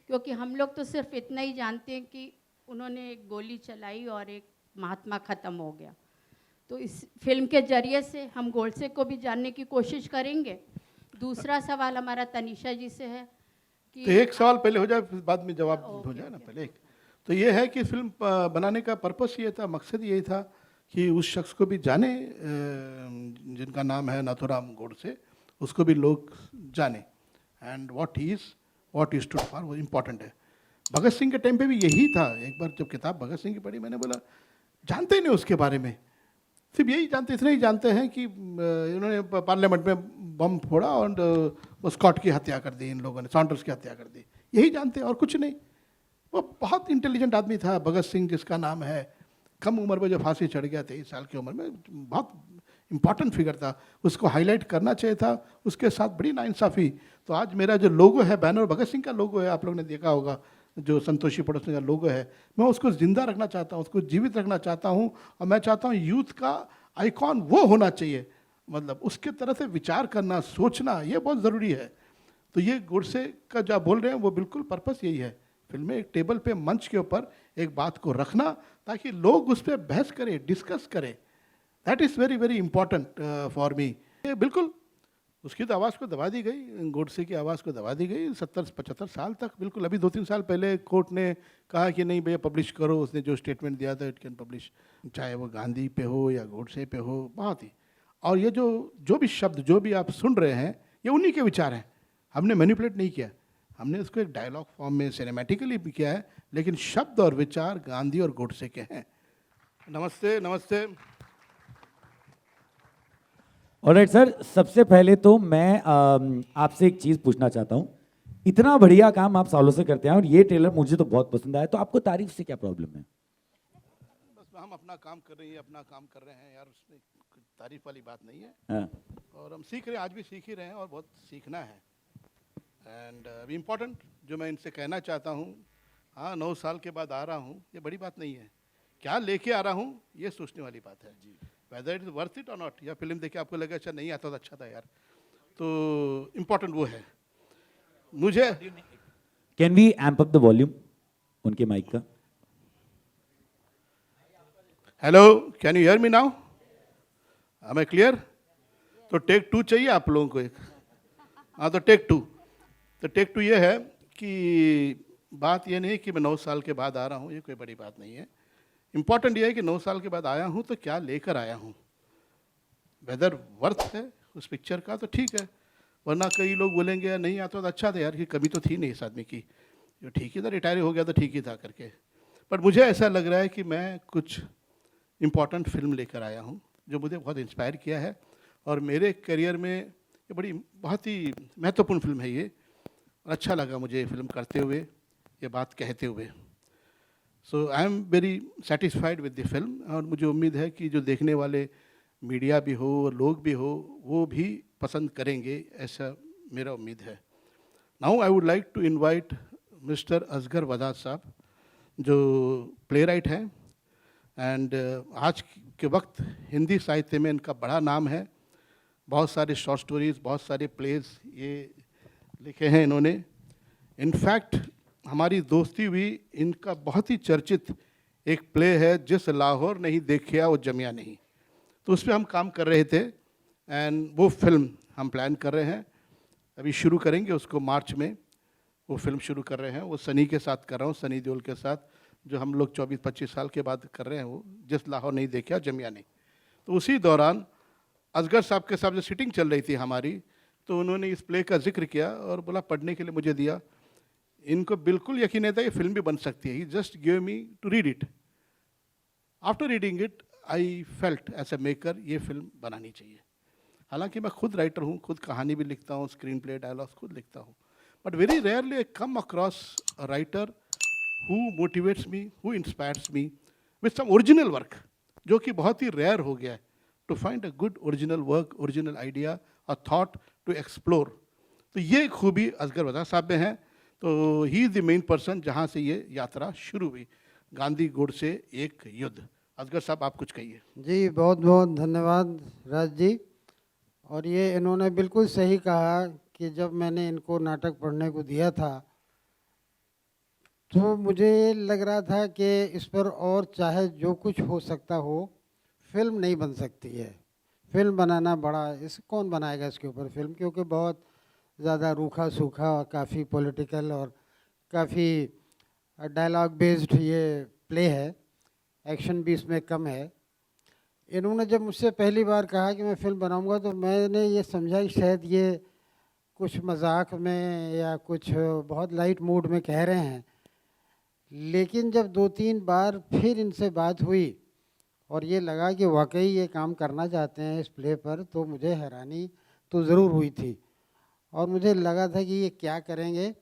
क्योंकि हम लोग तो सिर्फ इतना ही जानते हैं कि उन्होंने एक गोली चलाई और एक महात्मा ख़त्म हो गया। तो इस फिल्म के ज़रिए से हम गोडसे को भी जानने की कोशिश करेंगे। दूसरा सवाल हमारा तनीषा जी से है तो कि एक सवाल पहले हो जाए, फिर बाद में जवाब हो ओके जाए ना। ओके पहले एक तो ये है कि फिल्म बनाने का पर्पस ये था, मकसद यही था कि उस शख्स को भी जाने, जिनका नाम है नाथूराम गोडसे, उसको भी लोग जाने, and what he stood for, वो इम्पोर्टेंट है। भगत सिंह के टाइम पे भी यही था। एक बार जब किताब भगत सिंह की पढ़ी, मैंने बोला जानते ही नहीं उसके बारे में, सिर्फ यही जानते, इतना ही जानते हैं कि इन्होंने पार्लियामेंट में बम फोड़ा और वो स्कॉट की हत्या कर दी, इन लोगों ने सॉन्डर्स की हत्या कर दी, यही जानते हैं और कुछ नहीं। वो बहुत इंटेलिजेंट आदमी था भगत सिंह, जिसका नाम है। कम उम्र में जो फांसी चढ़ गया 23 साल की उम्र में, बहुत इंपॉर्टेंट फिगर था, उसको हाईलाइट करना चाहिए था। उसके साथ बड़ी नाइंसाफ़ी। तो आज मेरा जो लोगो है, बैनर भगत सिंह का लोगो है, आप लोगों ने देखा होगा, जो संतोषी पड़ोसी का लोगो है, मैं उसको ज़िंदा रखना चाहता हूँ, उसको जीवित रखना चाहता हूँ। और मैं चाहता हूँ यूथ का आइकॉन वो होना चाहिए, मतलब उसके तरह से विचार करना, सोचना, ये बहुत ज़रूरी है। तो ये गोडसे का जो आप बोल रहे हैं, वो बिल्कुल पर्पस यही है। फिल्म में एक टेबल पे, मंच के ऊपर एक बात को रखना, ताकि लोग उस पर बहस करें, डिस्कस करें। That is very very important for मी। बिल्कुल उसकी तो आवाज़ को दबा दी गई, गोडसे की आवाज़ को दबा दी गई 70-75 साल तक। बिल्कुल अभी 2-3 साल पहले कोर्ट ने कहा कि नहीं भैया पब्लिश करो, उसने जो स्टेटमेंट दिया था, इट कैन पब्लिश, चाहे वो गांधी पे हो या गोडसे पे हो, बहुत ही। और ये जो भी शब्द, जो भी आप सुन रहे हैं, ये उन्हीं के विचार हैं, हमने मैनिपुलेट नहीं किया। हमने उसको एक डायलॉग फॉर्म में सिनेमैटिकली भी किया है, लेकिन शब्द और विचार गांधी और गोडसे के हैं। नमस्ते नमस्ते। ऑलराइट सर, सबसे पहले तो मैं आपसे एक चीज़ पूछना चाहता हूँ। इतना बढ़िया काम आप सालों से करते हैं और ये ट्रेलर मुझे तो बहुत पसंद आया, तो आपको तारीफ से क्या प्रॉब्लम है? बस हम अपना काम कर रहे हैं, अपना काम कर रहे हैं यार, उसमें कोई तारीफ वाली बात नहीं है। हाँ। और हम सीख रहे हैं, आज भी सीख ही रहे हैं और बहुत सीखना है। एंड अभी इम्पोर्टेंट जो मैं इनसे कहना चाहता हूँ, हाँ 9 साल के बाद आ रहा हूँ, ये बड़ी बात नहीं है। क्या लेके आ रहा हूँ, ये सोचने वाली बात है। Whether it is worth it और नॉट, या फिल्म देखे आपको लगे अच्छा नहीं आता तो अच्छा था यार, तो इम्पोर्टेंट वो है मुझे। Can we amp up the volume उनके माइक का? Hello, can you hear me now? Am I clear? तो टेक 2 चाहिए आप लोगों को एक? हाँ तो टेक 2। तो टेक 2 ये है कि बात ये नहीं कि मैं 9 साल के बाद आ रहा हूँ, ये कोई बड़ी बात नहीं है। इम्पॉर्टेंट ये है कि 9 साल के बाद आया हूँ तो क्या लेकर आया हूँ। वेदर वर्थ है उस पिक्चर का तो ठीक है, वरना कई लोग बोलेंगे यार नहीं आता तो अच्छा था यार, कि कमी तो थी नहीं इस आदमी की, जो ठीक ही था, रिटायर हो गया तो ठीक ही था करके। पर मुझे ऐसा लग रहा है कि मैं कुछ इम्पॉर्टेंट फिल्म लेकर आया हूँ, जो मुझे बहुत इंस्पायर किया है। और मेरे करियर में ये बड़ी बहुत ही महत्वपूर्ण फिल्म है ये, और अच्छा लगा मुझे ये फिल्म करते हुए, ये बात कहते हुए। So I am very satisfied with the film, और मुझे उम्मीद है कि जो देखने वाले मीडिया भी हो और लोग भी हो, वो भी पसंद करेंगे, ऐसा मेरा उम्मीद है। Now I would like to invite mister Asghar Wadad Sahab, जो प्ले राइट हैं, एंड आज के वक्त हिंदी साहित्य में इनका बड़ा नाम है। बहुत सारे शॉर्ट स्टोरीज, बहुत सारे प्लेज ये लिखे हैं इन्होंने। इनफैक्ट हमारी दोस्ती हुई, इनका बहुत ही चर्चित एक प्ले है, जिस लाहौर नहीं देखिया वो जमिया नहीं, तो उस पर हम काम कर रहे थे। एंड वो फिल्म हम प्लान कर रहे हैं, अभी शुरू करेंगे उसको मार्च में, वो फिल्म शुरू कर रहे हैं। वो सनी के साथ कर रहा हूँ, सनी देओल के साथ, जो हम लोग 24-25 साल के बाद कर रहे हैं, वो जिस लाहौर नहीं देखा जमिया नहीं। तो उसी दौरान असगर साहब के साथ जो सिटिंग चल रही थी हमारी, तो उन्होंने इस प्ले का जिक्र किया और बोला पढ़ने के लिए मुझे दिया। इनको बिल्कुल यकीन नहीं था ये फिल्म भी बन सकती है। He just give me to read it. After reading it I felt as a maker ये फिल्म बनानी चाहिए। हालांकि मैं खुद राइटर हूँ, खुद कहानी भी लिखता हूँ, स्क्रीन प्ले, डायलॉग्स खुद लिखता हूँ, but very rarely I come across a writer who motivates me, who inspires me with some original work, जो कि बहुत ही रेयर हो गया है, to find a good original work, original idea, a thought to explore। तो ये खूबी असगर वदाद साहब में है। तो he is the main person जहाँ से ये यात्रा शुरू हुई, गांधी गोडसे एक युद्ध। असगर साहब आप कुछ कहिए। जी बहुत बहुत धन्यवाद राज जी। और ये इन्होंने बिल्कुल सही कहा कि जब मैंने इनको नाटक पढ़ने को दिया था तो मुझे लग रहा था कि इस पर और चाहे जो कुछ हो सकता हो, फिल्म नहीं बन सकती है। फिल्म बनाना बड़ा, इस कौन बनाएगा इसके ऊपर फिल्म, क्योंकि बहुत ज़्यादा रूखा सूखा और काफ़ी पॉलिटिकल और काफ़ी डायलॉग बेस्ड ये प्ले है, एक्शन भी इसमें कम है। इन्होंने जब मुझसे पहली बार कहा कि मैं फ़िल्म बनाऊंगा तो मैंने ये समझा कि शायद ये कुछ मजाक में या कुछ बहुत लाइट मूड में कह रहे हैं। लेकिन जब 2-3 बार फिर इनसे बात हुई और ये लगा कि वाकई ये काम करना चाहते हैं इस प्ले पर, तो मुझे हैरानी तो ज़रूर हुई थी और मुझे लगा था कि ये क्या करेंगे।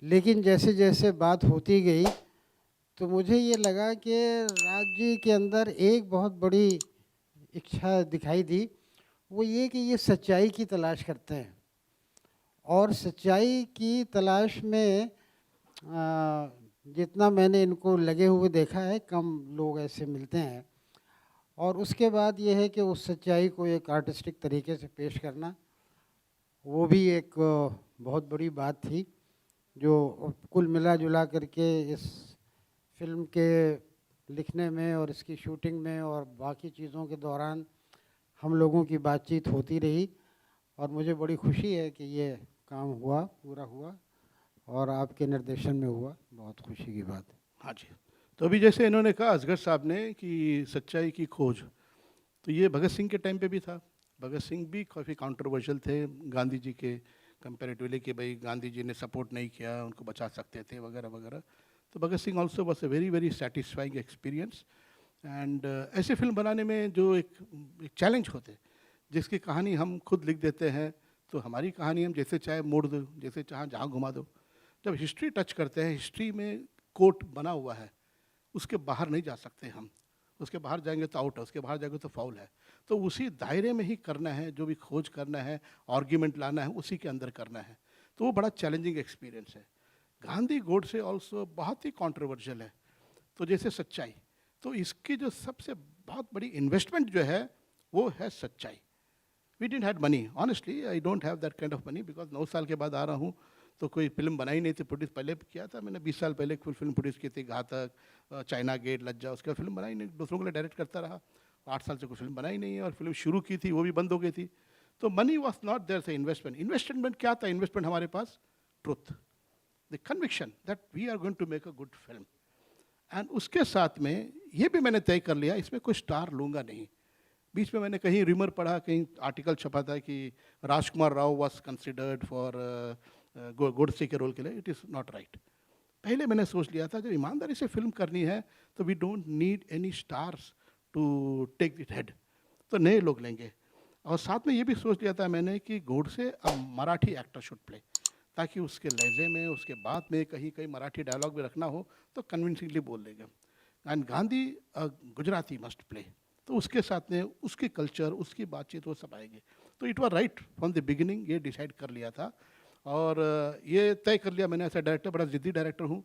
लेकिन जैसे जैसे बात होती गई तो मुझे ये लगा कि राज जी के अंदर एक बहुत बड़ी इच्छा दिखाई दी, वो ये कि ये सच्चाई की तलाश करते हैं और सच्चाई की तलाश में जितना मैंने इनको लगे हुए देखा है, कम लोग ऐसे मिलते हैं। और उसके बाद ये है कि उस सच्चाई को एक आर्टिस्टिक तरीके से पेश करना, वो भी एक बहुत बड़ी बात थी, जो कुल मिला जुला करके इस फिल्म के लिखने में और इसकी शूटिंग में और बाकी चीज़ों के दौरान हम लोगों की बातचीत होती रही और मुझे बड़ी खुशी है कि ये काम हुआ, पूरा हुआ और आपके निर्देशन में हुआ। बहुत खुशी की बात है। हाँ जी। तो अभी जैसे इन्होंने कहा असगर साहब ने कि सच्चाई की खोज, तो ये भगत सिंह के टाइम पे भी था। भगत सिंह भी काफ़ी कंट्रोवर्शियल थे गांधी जी के कंपैरेटिवली, कि भाई गांधी जी ने सपोर्ट नहीं किया, उनको बचा सकते थे वगैरह वगैरह। तो Bhagat Singh also was a very very satisfying experience. And ऐसे फिल्म बनाने में जो एक चैलेंज होते, जिसकी कहानी हम खुद लिख देते हैं, तो हमारी कहानी हम जैसे चाहे मोड़ दो, जैसे चाहे जहाँ घुमा दो। जब हिस्ट्री टच करते हैं, हिस्ट्री में कोर्ट बना हुआ है, उसके बाहर नहीं जा सकते हम। उसके बाहर जाएंगे तो आउट है, उसके बाहर जाएंगे तो फाउल है। तो उसी दायरे में ही करना है, जो भी खोज करना है, आर्ग्यूमेंट लाना है, उसी के अंदर करना है। तो वो बड़ा चैलेंजिंग एक्सपीरियंस है। गांधी गोडसे ऑल्सो बहुत ही कॉन्ट्रोवर्शियल है। तो जैसे सच्चाई, तो इसकी जो सबसे बहुत बड़ी इन्वेस्टमेंट जो है वो है सच्चाई। We didn't had money, honestly I don't have that kind of money, because 9 साल के बाद आ रहा हूँ, तो कोई फिल्म बनाई नहीं थी। प्रोड्यूस पहले किया था मैंने, 20 साल पहले कोई फिल्म प्रोड्यूस की थी, घातक, चाइना गेट, लज्जा। उसके बाद फिल्म बनाई नहीं, दूसरों के लिए डायरेक्ट करता रहा। 8 साल से कोई फिल्म बनाई नहीं है, और फिल्म शुरू की थी वो भी बंद हो गई थी। तो मनी वॉज नॉट देयर से इन्वेस्टमेंट। इन्वेस्टमेंट क्या था? इन्वेस्टमेंट हमारे पास truth, the conviction that we are going to make a good film. And उसके साथ में ये भी मैंने तय कर लिया, इसमें कोई स्टार लूँगा नहीं। बीच में मैंने कहीं रिमर पढ़ा, कहीं आर्टिकल छपा था कि Rajkumar Rao was considered for Godse के रोल के लिए। It is not right. पहले मैंने सोच लिया था, जब ईमानदारी से फिल्म करनी है तो we don't need any stars to take it head, तो नए लोग लेंगे। और साथ में ये भी सोच लिया था मैंने कि गोडसे अ मराठी एक्टर शुड प्ले, ताकि उसके लहजे में, उसके बात में कहीं कहीं मराठी डायलॉग भी रखना हो तो कन्विंसिंगली बोल देगा। And Gandhi Gujarati must play, तो उसके साथ में उसकी कल्चर, उसकी बातचीत वो सब आएगी। तो it was right from the beginning, ये डिसाइड कर लिया था। और ये तय कर लिया मैंने, ऐसा डायरेक्टर, बड़ा ज़िद्दी डायरेक्टर हूँ,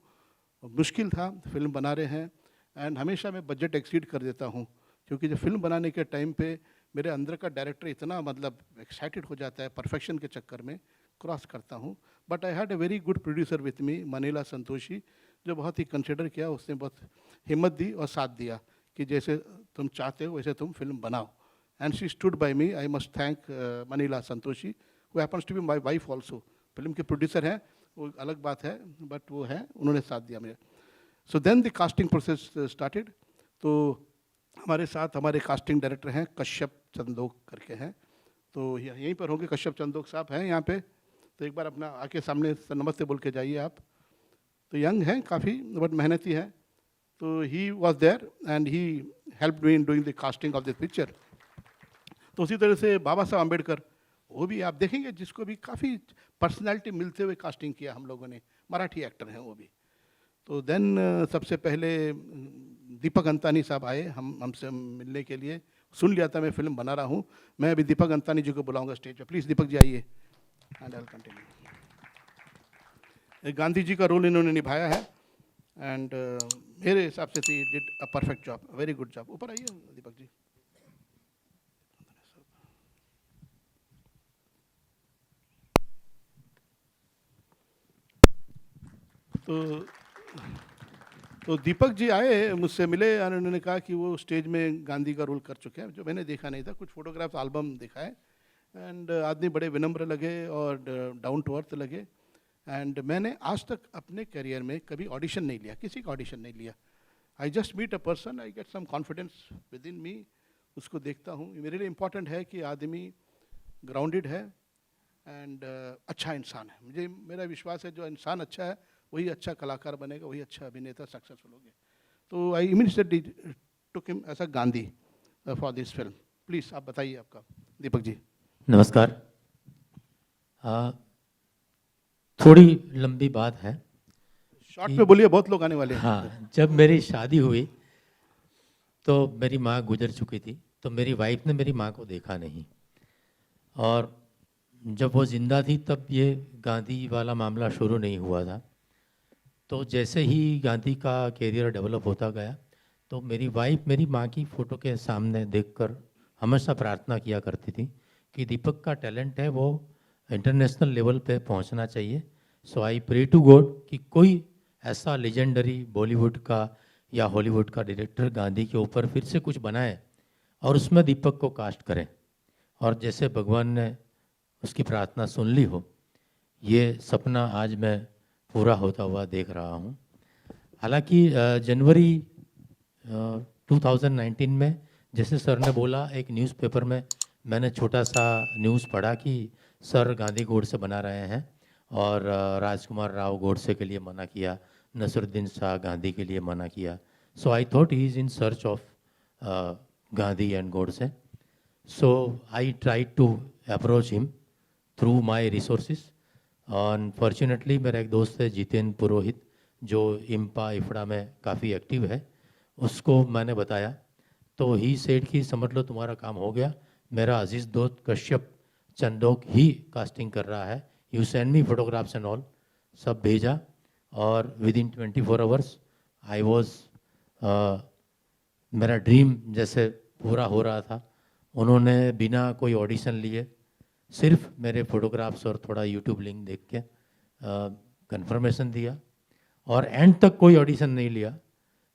मुश्किल था, फिल्म बना रहे हैं। एंड हमेशा मैं बजट एक्सीड कर देता हूँ, क्योंकि जब फिल्म बनाने के टाइम पे मेरे अंदर का डायरेक्टर इतना मतलब एक्साइटेड हो जाता है, परफेक्शन के चक्कर में क्रॉस करता हूँ। But I had a very good producer with me, Manila Santoshi, जो बहुत ही कंसिडर किया, उसने बहुत हिम्मत दी और साथ दिया कि जैसे तुम चाहते हो वैसे तुम फिल्म बनाओ। And she stood by me. I must thank Manila Santoshi, who happens to be my wife also. Film के प्रोड्यूसर हैं, वो अलग बात है, बट वो है, उन्होंने साथ दिया मुझे। So then the casting process started. तो हमारे साथ हमारे कास्टिंग डायरेक्टर हैं, कश्यप चंदोक करके हैं। तो यहीं पर होंगे, कश्यप चंदोक साहब हैं यहाँ पे। तो एक बार अपना आके सामने नमस्ते बोल के जाइए आप। तो यंग हैं काफ़ी, बट मेहनती हैं। तो he was there and he help me in doing the casting of this picture. तो उसी तरह से बाबा साहब अम्बेडकर, वो भी आप देखेंगे, जिसको भी काफ़ी पर्सनैलिटी मिलते हुए कास्टिंग किया हम लोगों ने, मराठी एक्टर हैं वो भी। तो देन सबसे पहले दीपक अंतानी साहब आए हमसे मिलने के लिए। सुन लिया था मैं फिल्म बना रहा हूँ। मैं अभी दीपक अंतानी जी को बुलाऊंगा स्टेज पे। प्लीज़ दीपक जी आइए। And I will continue. Gandhi ji का रोल इन्होंने निभाया है, एंड मेरे हिसाब से he did a perfect job, very good job. ऊपर आइए दीपक जी। तो तो दीपक जी आए मुझसे मिले और उन्होंने कहा कि वो स्टेज में गांधी का रोल कर चुके हैं, जो मैंने देखा नहीं था। कुछ फोटोग्राफ्स एल्बम देखा है एंड आदमी बड़े विनम्र लगे और डाउन टू अर्थ लगे। एंड मैंने आज तक अपने करियर में कभी ऑडिशन नहीं लिया, किसी का ऑडिशन नहीं लिया। I just meet a person, I get some confidence within me, उसको देखता हूँ। मेरे लिए इम्पॉर्टेंट है कि आदमी ग्राउंडेड है एंड अच्छा इंसान है। मुझे मेरा विश्वास है जो इंसान अच्छा है वही अच्छा कलाकार बनेगा, वही अच्छा अभिनेता सक्सेसफुल होगा। तो I immediately took him as a Gandhi for this film. Please आप बताइए आपका, दीपक जी। नमस्कार। थोड़ी लंबी बात है। शॉर्ट में बोलिए, बहुत लोग आने वाले हैं। हाँ, जब मेरी शादी हुई तो मेरी माँ गुजर चुकी थी, तो मेरी वाइफ ने मेरी माँ को देखा नहीं, और जब वो ज़िंदा थी तब ये गांधी वाला मामला शुरू नहीं हुआ था। तो जैसे ही गांधी का कैरियर डेवलप होता गया तो मेरी वाइफ मेरी माँ की फ़ोटो के सामने देखकर हमेशा प्रार्थना किया करती थी कि दीपक का टैलेंट है, वो इंटरनेशनल लेवल पे पहुंचना चाहिए। सो आई प्रे टू गॉड कि कोई ऐसा लेजेंडरी बॉलीवुड का या हॉलीवुड का डायरेक्टर गांधी के ऊपर फिर से कुछ बनाए और उसमें दीपक को कास्ट करें, और जैसे भगवान ने उसकी प्रार्थना सुन ली हो, ये सपना आज मैं पूरा होता हुआ देख रहा हूँ। हालांकि जनवरी 2019 में जैसे सर ने बोला, एक न्यूज़पेपर में मैंने छोटा सा न्यूज़ पढ़ा कि सर गांधी गोडसे बना रहे हैं और राजकुमार राव गोडसे के लिए मना किया, नसरुद्दीन शाह गांधी के लिए मना किया। So I thought he is in search of Gandhi and Godse. So I tried to approach him through my resources. Unfortunately मेरा एक दोस्त है जितेन पुरोहित, जो इम्पा इफड़ा में काफ़ी एक्टिव है, उसको मैंने बताया तो ही सेड कि समझ लो तुम्हारा काम हो गया। मेरा अजीज़ दोस्त कश्यप चंदोक ही कास्टिंग कर रहा है, you send me photographs and all. सब भेजा और with in 24 hours I was, मेरा ड्रीम जैसे पूरा हो रहा था। उन्होंने बिना कोई ऑडिशन लिए सिर्फ मेरे फोटोग्राफ्स और थोड़ा यूट्यूब लिंक देख के कंफर्मेशन दिया, और एंड तक कोई ऑडिशन नहीं लिया।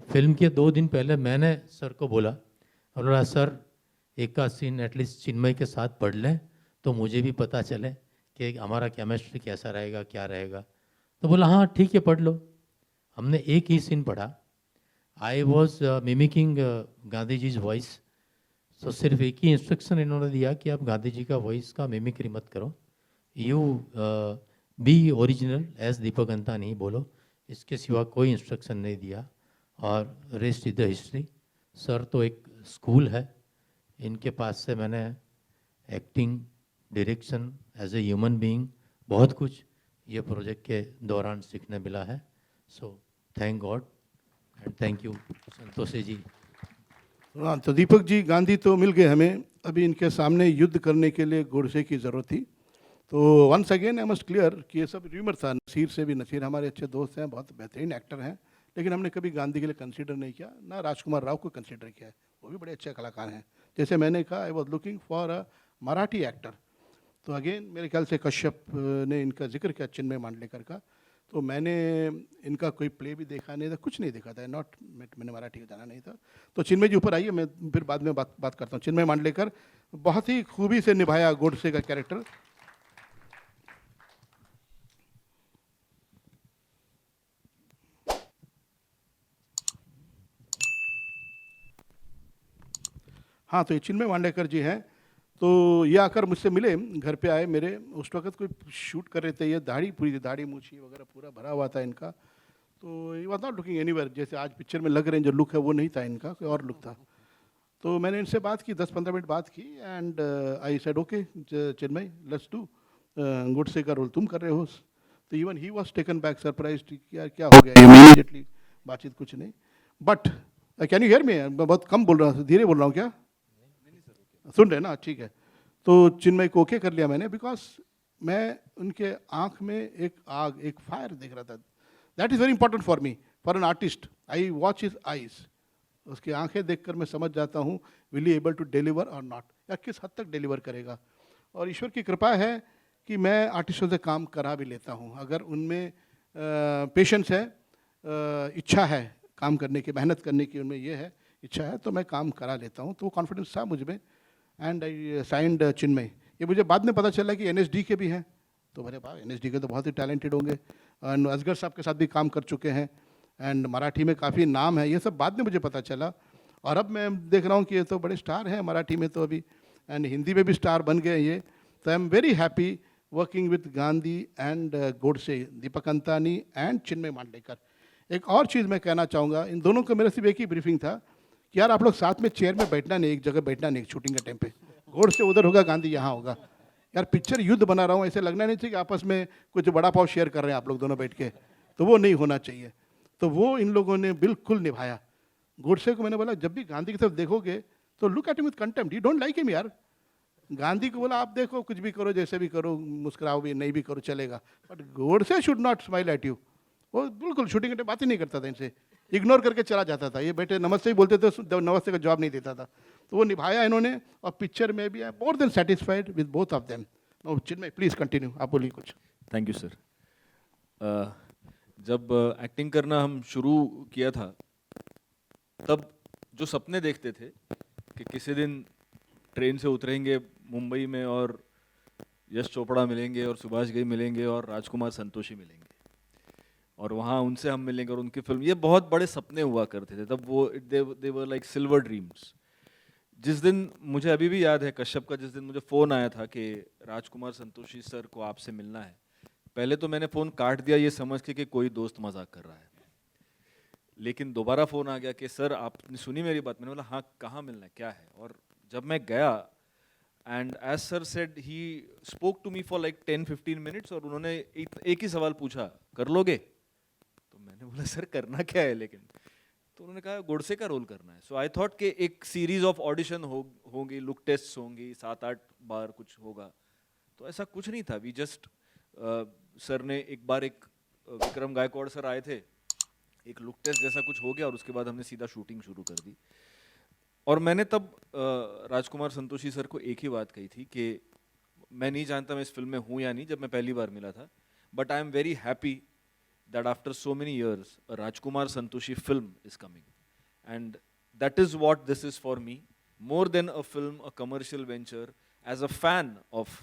फिल्म के 2 दिन पहले मैंने सर को बोला, सर एक का सीन एटलीस्ट चिन्मय के साथ पढ़ लें तो मुझे भी पता चले कि हमारा केमिस्ट्री कैसा रहेगा, क्या रहेगा। तो बोला हाँ ठीक है पढ़ लो। हमने एक ही सीन पढ़ा। I was mimicking Gandhi ji's voice. तो सिर्फ एक ही इंस्ट्रक्शन इन्होंने दिया कि आप गांधी जी का वॉइस का मिमिक्री मत करो, you be original as Deepak Antani बोलो, इसके सिवा कोई इंस्ट्रक्शन नहीं दिया, और rest is the history. Sir तो एक स्कूल है, इनके पास से मैंने acting, direction, as a human being बहुत कुछ ये प्रोजेक्ट के दौरान सीखने मिला है। So thank God and thank you Santoshi ji. हाँ, तो दीपक जी गांधी तो मिल गए हमें, अभी इनके सामने युद्ध करने के लिए गोडसे की ज़रूरत थी। तो once again I must clear कि ये सब र्यूमर था। नसीर से भी, नसीर हमारे अच्छे दोस्त हैं, बहुत बेहतरीन एक्टर हैं, लेकिन हमने कभी गांधी के लिए कंसीडर नहीं किया, ना राजकुमार राव को कंसीडर किया है, वो भी बड़े अच्छे कलाकार हैं। जैसे मैंने कहा I was looking for a Marathi actor. तो अगेन मेरे ख्याल से कश्यप ने इनका जिक्र किया, चिन्मय मांडलेकर का, तो मैंने इनका कोई प्ले भी देखा नहीं था, कुछ नहीं देखा था, नॉट मैंने मराठी का जाना नहीं था। तो चिन्मय जी ऊपर आइए, मैं फिर बाद में बात करता हूँ। चिन्मय मांडलेकर बहुत ही खूबी से निभाया गोडसे का कैरेक्टर। हाँ, तो ये चिन्मय मांडलेकर जी हैं। तो ये आकर मुझसे मिले, घर पे आए मेरे। उस वक्त कोई शूट कर रहे थे, ये दाढ़ी मूछी वगैरह पूरा भरा हुआ था इनका। तो ये वॉज नॉट लुकिंग एनीवेयर, जैसे आज पिक्चर में लग रहे हैं जो लुक है वो नहीं था इनका, कोई और लुक था। तो मैंने इनसे बात की, 10-15 मिनट बात की and I said okay Chinmay let's do, Godse का रोल तुम कर रहे हो। तो even he was taken back surprise, क्या हो गया इमीडिएटली, बातचीत कुछ नहीं। बट कैन यू हियर मी? मैं बहुत कम बोल रहा हूँ, धीरे बोल रहा हूँ क्या? सुन रहे ना? ठीक है। तो चिन्मय को ओके कर लिया मैंने, बिकॉज मैं उनके आँख में एक आग, एक फायर देख रहा था। That is very important for me, for an artist. I watch his eyes, उसकी आंखें देखकर मैं समझ जाता हूँ will he able to deliver और नॉट, या किस हद तक डिलीवर करेगा। और ईश्वर की कृपा है कि मैं आर्टिस्टों से काम करा भी लेता हूँ, अगर उनमें पेशेंस है, इच्छा है काम करने की, मेहनत करने की उनमें ये है, इच्छा है, तो मैं काम करा लेता हूँ। तो वो कॉन्फिडेंस था मुझ में एंड आई साइंड चिन्मय। ये मुझे बाद में पता चला कि NSD के भी हैं, तो मेरे पास NSD के तो बहुत ही टैलेंटेड होंगे, एंड असगर साहब के साथ भी काम कर चुके हैं, एंड मराठी में काफ़ी नाम है, ये सब बाद में मुझे पता चला। और अब मैं देख रहा हूँ कि ये तो बड़े स्टार हैं मराठी में तो अभी, एंड हिंदी में भी स्टार बन गए ये। तो I am very happy working with Gandhi and Godse, Deepak Antani and Chinmay Mandlekar. एक और चीज़ मैं कहना चाहूँगा, इन दोनों को मेरा सिर्फ एक ही ब्रीफिंग था कि यार आप लोग साथ में चेयर में बैठना नहीं, एक जगह बैठना नहीं शूटिंग के टाइम पे, गोडसे उधर होगा, गांधी यहाँ होगा। यार पिक्चर युद्ध बना रहा हूँ, ऐसे लगना नहीं चाहिए कि आपस में कुछ बड़ा पाव शेयर कर रहे हैं आप लोग दोनों बैठ के, तो वो नहीं होना चाहिए। तो वो इन लोगों ने बिल्कुल निभाया। गोडसे को मैंने बोला जब भी गांधी की तरफ देखोगे तो look at him with contempt, you don't like him यार। गांधी को बोला आप देखो कुछ भी करो, जैसे भी करो, मुस्कुराओ भी नहीं भी करो चलेगा, but Godse should not smile at you. वो बिल्कुल शूटिंग के बात ही नहीं करता था इनसे, इग्नोर करके चला जाता था। ये बेटे नमस्ते ही बोलते थे, नमस्ते का जवाब नहीं देता था। तो वो निभाया इन्होंने, और पिक्चर में भी I more than satisfied with both of them. Chinmay please continue, आप बोलिए कुछ। Thank you sir. जब एक्टिंग करना हम शुरू किया था तब जो सपने देखते थे कि किसी दिन ट्रेन से उतरेंगे मुंबई में और यश चोपड़ा मिलेंगे और सुभाष घई मिलेंगे और राजकुमार संतोषी मिलेंगे और वहाँ उनसे हम मिलेंगे और उनकी फिल्म, ये बहुत बड़े सपने हुआ करते थे तब। वो दे वर लाइक सिल्वर ड्रीम्स। जिस दिन, मुझे अभी भी याद है कश्यप का, जिस दिन मुझे फ़ोन आया था कि राजकुमार संतोषी सर को आपसे मिलना है, पहले तो मैंने फ़ोन काट दिया ये समझ के कि कोई दोस्त मजाक कर रहा है। लेकिन दोबारा फ़ोन आ गया कि सर आपने सुनी मेरी बात? मैंने बोला हाँ, कहाँ मिलना है, क्या है? और जब मैं गया, and as sir said, he spoke to me for like 10-15 minutes और उन्होंने एक ही सवाल पूछा, कर लोगे? तो मैंने बोला सर करना क्या है लेकिन? तो उन्होंने कहा गोडसे का रोल करना है। सो आई थॉट कि एक सीरीज ऑफ ऑडिशन होंगी, लुक टेस्ट होंगी, 7-8 बार कुछ होगा। तो ऐसा कुछ नहीं था। वी जस्ट सर ने एक बार, एक विक्रम गायकवाड़ सर आए थे, एक लुक टेस्ट जैसा कुछ हो गया और उसके बाद हमने सीधा शूटिंग शुरू कर दी। और मैंने तब राजकुमार संतोषी सर को एक ही बात कही थी कि मैं नहीं जानता मैं इस फिल्म में हूँ या नहीं, जब मैं पहली बार मिला था, but I am very happy that after so many years a Rajkumar Santoshi film is coming, and that is what this is for me, more than a film, a commercial venture. As a fan of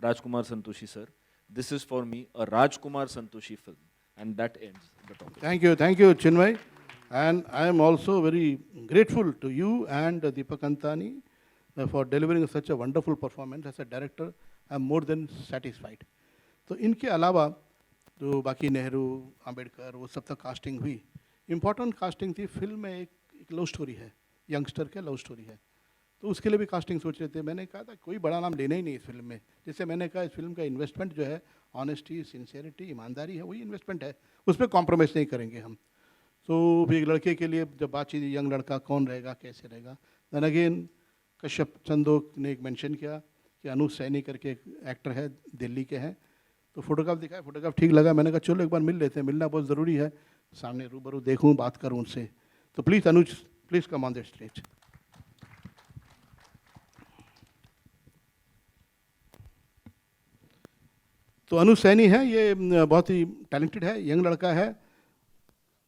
Rajkumar Santoshi sir, this is for me a Rajkumar Santoshi film, and that ends the topic. Thank you Chinmay, and I am also very grateful to you and Deepak Antani for delivering such a wonderful performance. As a director I am more than satisfied. तो इनके अलावा जो बाकी नेहरू, अंबेडकर, वो सब तक casting हुई, important casting थी। फिल्म में एक लव स्टोरी है, यंगस्टर के लव स्टोरी है, तो उसके लिए भी कास्टिंग सोच रहे थे। मैंने कहा था कोई बड़ा नाम लेना ही नहीं इस फिल्म में। जैसे मैंने कहा इस फिल्म का इन्वेस्टमेंट जो है, ऑनेस्टी, सिंसियरिटी, ईमानदारी है, वही इन्वेस्टमेंट है, उस पर कॉम्प्रोमाइज़ नहीं करेंगे हम। तो एक लड़के के लिए जब बातचीत, यंग लड़का कौन रहेगा, कैसे रहेगा, दैन अगेन कश्यप चंदोक ने एक मेंशन किया कि अनुज सैनी करके एक एक्टर है, दिल्ली के हैं, तो फोटोग्राफ दिखाया, फोटोग्राफ ठीक लगा। मैंने कहा चलो एक बार मिल लेते हैं, मिलना बहुत ज़रूरी है, सामने रूबरू देखूं, बात करूं उनसे। तो please Anuj, please come on the stage. तो अनुज सैनी है, ये बहुत ही टैलेंटेड है, यंग लड़का है।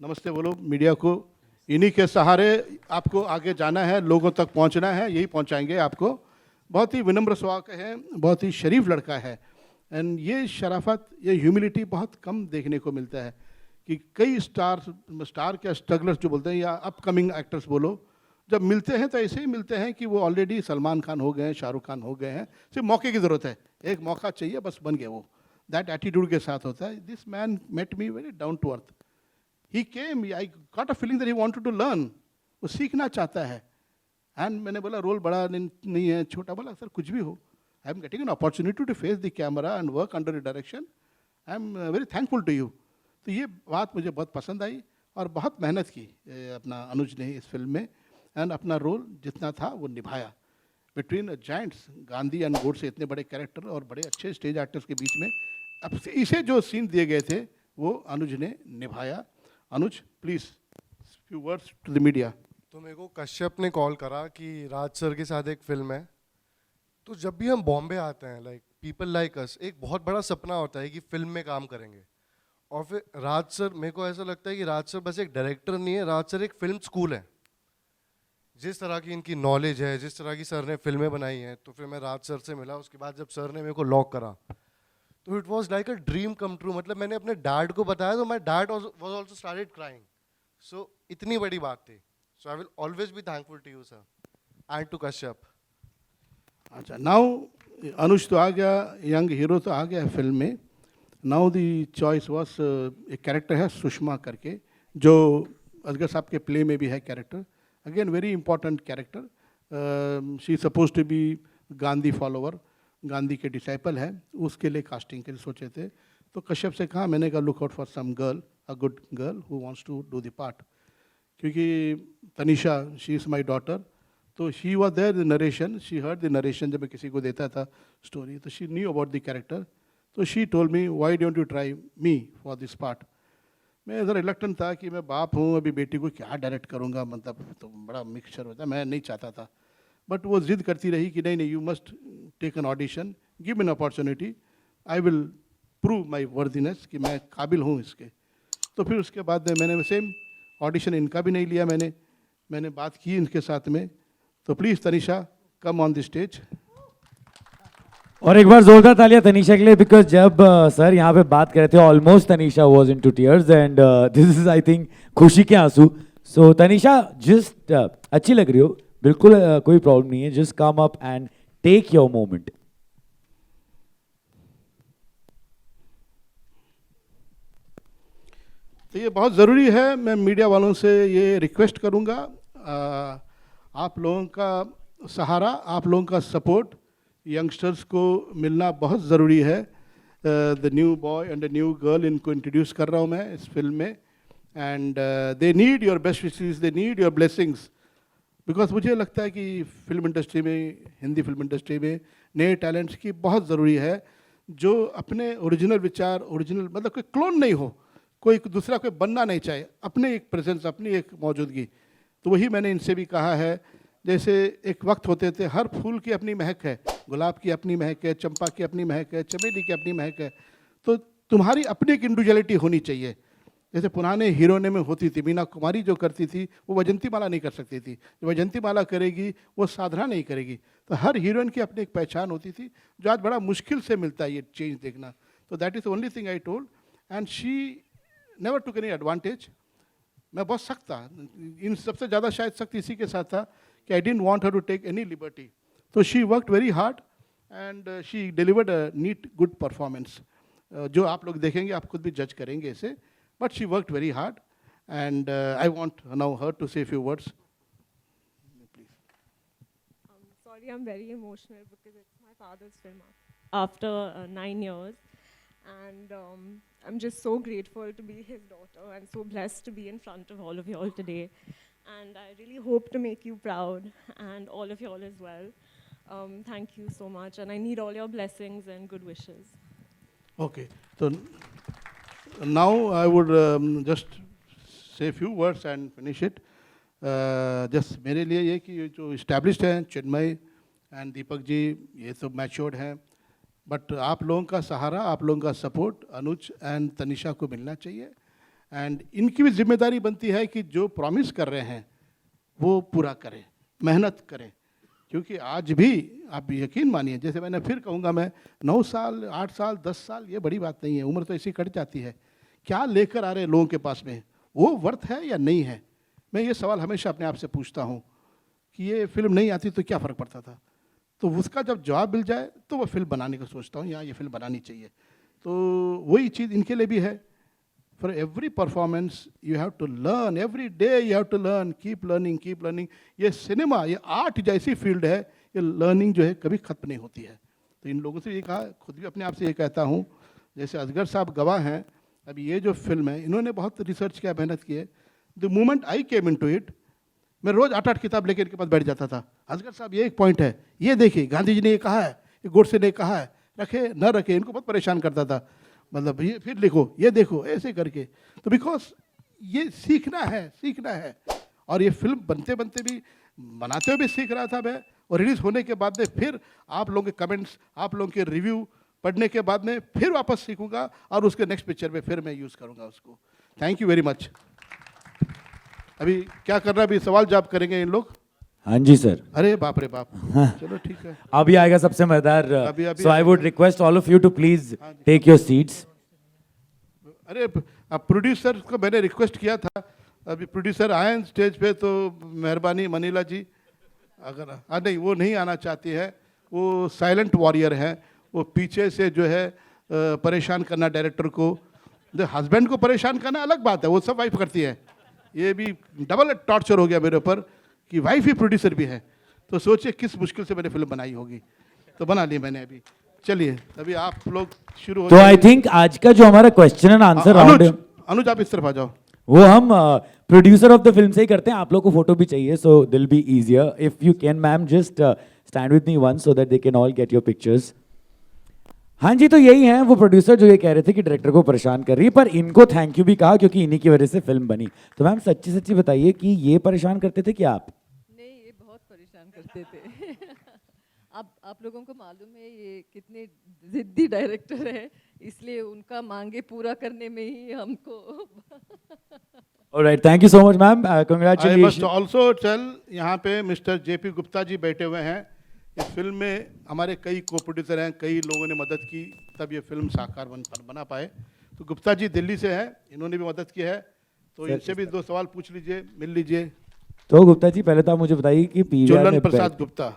नमस्ते बोलो मीडिया को। इन्हीं के सहारे आपको आगे जाना है, लोगों तक पहुंचना है, यही पहुंचाएंगे आपको। बहुत ही विनम्र स्वभाव का है, बहुत ही शरीफ लड़का है, एंड ये शराफत, ये ह्यूमिलिटी बहुत कम देखने को मिलता है कि कई स्टार क्या स्ट्रगलर्स जो बोलते हैं, या अपकमिंग एक्टर्स बोलो, जब मिलते हैं तो ऐसे ही मिलते हैं कि वो ऑलरेडी सलमान खान हो गए हैं, शाहरुख खान हो गए हैं, सिर्फ मौके की ज़रूरत है, एक मौका चाहिए बस बन गए वो। दैट एटीट्यूड के साथ होता है। This man met me very down to earth. He came, I got a feeling that he wanted to learn, वो सीखना चाहता है। एंड मैंने बोला रोल बड़ा नहीं है, छोटा, बोला सर कुछ भी हो, I am getting an opportunity to face the camera and work under your direction. I am very thankful to you. तो ये बात मुझे बहुत पसंद आई, और बहुत मेहनत की अपना अनुज ने इस फिल्म में, एंड अपना रोल जितना था वो निभाया। Between giants, Gandhi and Godse, इतने बड़े कैरेक्टर और बड़े अच्छे स्टेज एक्टर्स के बीच में अब इसे जो सीन दिए गए थे वो अनुज ने निभाया। Anuj please few words to the media. तो मेरे को कश्यप ने कॉल करा कि राज सर के साथ एक फिल्म है। तो जब भी हम बॉम्बे आते हैं, लाइक पीपल लाइक अस, एक बहुत बड़ा सपना होता है कि फिल्म में काम करेंगे, और फिर राज सर, मेरे को ऐसा लगता है कि राज सर बस एक डायरेक्टर नहीं है, राज सर एक फिल्म स्कूल है। जिस तरह की इनकी नॉलेज है, जिस तरह की सर ने फिल्में बनाई हैं, तो फिर मैं राज सर से मिला। उसके बाद जब सर ने मेरे को लॉक करा तो it was like a dream come true. मतलब मैंने अपने डैड को बताया तो my dad was also started crying. So इतनी बड़ी बात थी। So I will always be thankful to you sir and to Kashyap. अच्छा, नाउ अनुज तो आ गया, यंग हीरो तो आ गया फिल्म में। नाउ दी चॉइस वाज, एक कैरेक्टर है सुषमा करके, जो असगर साहब के प्ले में भी है character. Again very important character. She suppose to be Gandhi follower, Gandhi के डिसाइपल है। उसके लिए कास्टिंग के लिए सोचे थे, तो कश्यप से कहा, मैंने कहा look out for some girl, a good girl who wants to do the part. क्योंकि Tanisha, she is my daughter, तो she was there the narration, she heard the narration जब मैं किसी को देता था स्टोरी, तो she knew about the character. तो she told me, why don't you try me for this part. मैं ज़रा रिलक्टेंट था कि मैं बाप हूँ, अभी बेटी को क्या डायरेक्ट करूँगा, मतलब तो बड़ा मिक्सचर होता है, मैं नहीं चाहता था। बट वो जिद करती रही कि नहीं नहीं, you must take an audition, give me an opportunity, I will prove my worthiness कि मैं काबिल हूँ इसके। तो फिर उसके बाद मैंने सेम ऑडिशन इनका भी नहीं लिया, मैंने बात की इनके साथ में। तो please Tanisha, come on the stage. और एक बार जोरदार तालियां तनीषा के लिए, बिकॉज जब सर यहाँ पे बात कर रहे थे almost Tanisha was into tears and this is I think खुशी के आंसू। सो तनीषा, जस्ट अच्छी लग रही हो, बिल्कुल कोई प्रॉब्लम नहीं है, just come up and take your moment. तो ये बहुत ज़रूरी है, मैं मीडिया वालों से ये रिक्वेस्ट करूँगा, आप लोगों का सहारा, आप लोगों का सपोर्ट यंगस्टर्स को मिलना बहुत ज़रूरी है। The new boy and the new girl, इनको इंट्रोड्यूस कर रहा हूँ मैं इस फिल्म में, and they need your best wishes, they need your blessings. Because मुझे लगता है कि फिल्म इंडस्ट्री में, हिंदी फिल्म इंडस्ट्री में नए टैलेंट्स की बहुत ज़रूरी है, जो अपने ओरिजिनल विचार, ओरिजिनल मतलब कोई क्लोन नहीं हो, कोई दूसरा कोई बनना नहीं चाहिए, अपने एक प्रेजेंस, अपनी एक मौजूदगी। तो वही मैंने इनसे भी कहा है। जैसे एक वक्त होते थे, हर फूल की अपनी महक है, गुलाब की अपनी महक है, चंपा की अपनी महक है, चमेली की अपनी महक है, तो तुम्हारी अपनी एक इंडिविजुअलिटी होनी चाहिए। जैसे पुराने हीरोने में होती थी, मीना कुमारी जो करती थी वो वैजंती माला नहीं कर सकती थी, जो वैजंती माला करेगी वो साधना नहीं करेगी। तो हर हीरोइन की अपनी एक पहचान होती थी, जो आज बड़ा मुश्किल से मिलता है ये चेंज देखना। तो that is the only thing I told, and she never took any advantage. मैं बहुत सख्त था, इन सबसे ज़्यादा शायद सख्त इसी के साथ था कि I didn't want her to take any liberty. तो she worked very hard and she delivered a neat good performance. जो आप लोग देखेंगे, आप खुद भी जज करेंगे इसे, but she worked very hard and I want now her to say few words. Sorry, I'm very emotional because it's my father's film after 9 years. And I'm just so grateful to be his daughter and so blessed to be in front of all of you all today. And I really hope to make you proud and all of you all as well. Thank you so much. And I need all your blessings and good wishes. Okay, so now I would just say a few words and finish it. Just मेरे लिए ये कि जो established हैं, चिन्मय and Deepak ji, ये तो matured हैं, but आप लोगों का सहारा, आप लोगों का सपोर्ट अनुज एंड तनिषा को मिलना चाहिए। एंड इनकी भी जिम्मेदारी बनती है कि जो प्रॉमिस कर रहे हैं वो पूरा करें, मेहनत करें। क्योंकि आज भी आप यकीन मानिए, जैसे मैंने फिर कहूँगा, मैं 9 साल, 8 साल, 10 साल, ये बड़ी बात नहीं है, उम्र तो ऐसी कट जाती है। क्या लेकर आ रहे हैं लोगों के पास में, वो वर्थ है या नहीं है? मैं ये सवाल हमेशा अपने आप से पूछता हूँ कि ये फिल्म नहीं आती तो क्या फ़र्क पड़ता था। तो उसका जब जवाब मिल जाए तो वो फिल्म बनाने का सोचता हूँ, यहाँ ये फिल्म बनानी चाहिए। तो वही चीज़ इनके लिए भी है। For every performance you have to learn, every day you have to learn, keep learning, keep learning. ये सिनेमा, ये आर्ट जैसी फील्ड है, ये लर्निंग जो है कभी ख़त्म नहीं होती है। तो इन लोगों से ये कहा, खुद भी अपने आप से ये कहता हूँ, जैसे असगर साहब गवाह हैं, अभी ये जो फिल्म है इन्होंने बहुत रिसर्च किया, मेहनत की है। The moment I came into it, मैं रोज़ 8-8 किताब लेकर इनके पास बैठ जाता था। असगर साहब ये एक पॉइंट है, ये देखिए गांधी जी ने ये कहा है, ये गोडसे ने कहा है, रखे न रखे, इनको बहुत परेशान करता था। मतलब ये फिर लिखो, ये देखो, ऐसे करके। तो बिकॉज ये सीखना है, सीखना है। और ये फिल्म बनते बनते भी, बनाते हुए भी सीख रहा था मैं, और रिलीज़ होने के बाद में फिर आप लोगों के कमेंट्स, आप लोगों के रिव्यू पढ़ने के बाद में फिर वापस सीखूंगा और उसके नेक्स्ट पिक्चर में फिर मैं यूज़ करूंगा उसको। Thank you very much. अभी क्या करना है, अभी सवाल जवाब करेंगे इन लोग। हाँ जी सर। अरे बाप रे बाप, चलो ठीक है। अभी आएगा सबसे मजेदार, so I would request all of you to please take your seats. अरे अब प्रोड्यूसर को मैंने रिक्वेस्ट किया था, अभी प्रोड्यूसर आए स्टेज पे तो मेहरबानी मनीला जी, अगर नहीं वो नहीं आना चाहती है, वो साइलेंट वॉरियर है, वो पीछे से जो है परेशान करना डायरेक्टर को, हस्बैंड को परेशान करना अलग बात है, वो सब वाइफ करती है, ये भी डबल टॉर्चर हो गया मेरे ऊपर कि वाइफ ही प्रोड्यूसर भी है। तो सोचिए किस मुश्किल से मैंने फिल्म बनाई होगी, तो बना ली मैंने अभी। चलिए अभी आप लोग शुरू हो तो आई थिंक आज का जो हमारा क्वेश्चन एंड आंसर राउंड, अनुज आप इस तरफ आ जाओ, वो हम प्रोड्यूसर ऑफ द फिल्म से ही करते हैं। आप लोग को फोटो भी चाहिए, so it'll be easier if you can ma'am just stand with me once so that they can all get your pictures. हाँ जी, तो यही है वो प्रोड्यूसर जो ये कह रहे थे कि डायरेक्टर को परेशान कर रही है, पर इनको थैंक यू भी कहा क्योंकि इन्हीं की वजह से फिल्म बनी। तो मैम सच्ची सच्ची बताइए कि ये परेशान करते थे क्या आप? नहीं, ये बहुत परेशान करते थे। आप लोगों को मालूम है ये कितने जिद्दी डायरेक्टर है, इसलिए उनका मांगे पूरा करने में ही हमको। Alright, thank you so much ma'am, I must congratulation. Also tell, यहाँ पे मिस्टर जेपी गुप्ता जी बैठे हुए हैं। इस फिल्म में हमारे कई को प्रोड्यूसर हैं, कई लोगों ने मदद की तब ये फिल्म साकार बना पाए। तो गुप्ता जी दिल्ली से हैं, इन्होंने भी मदद की है, तो इनसे भी 2 सवाल पूछ लीजिए, मिल लीजिए। तो गुप्ता जी पहले तो आप मुझे बताइए कि जुलन प्रसाद गुप्ता,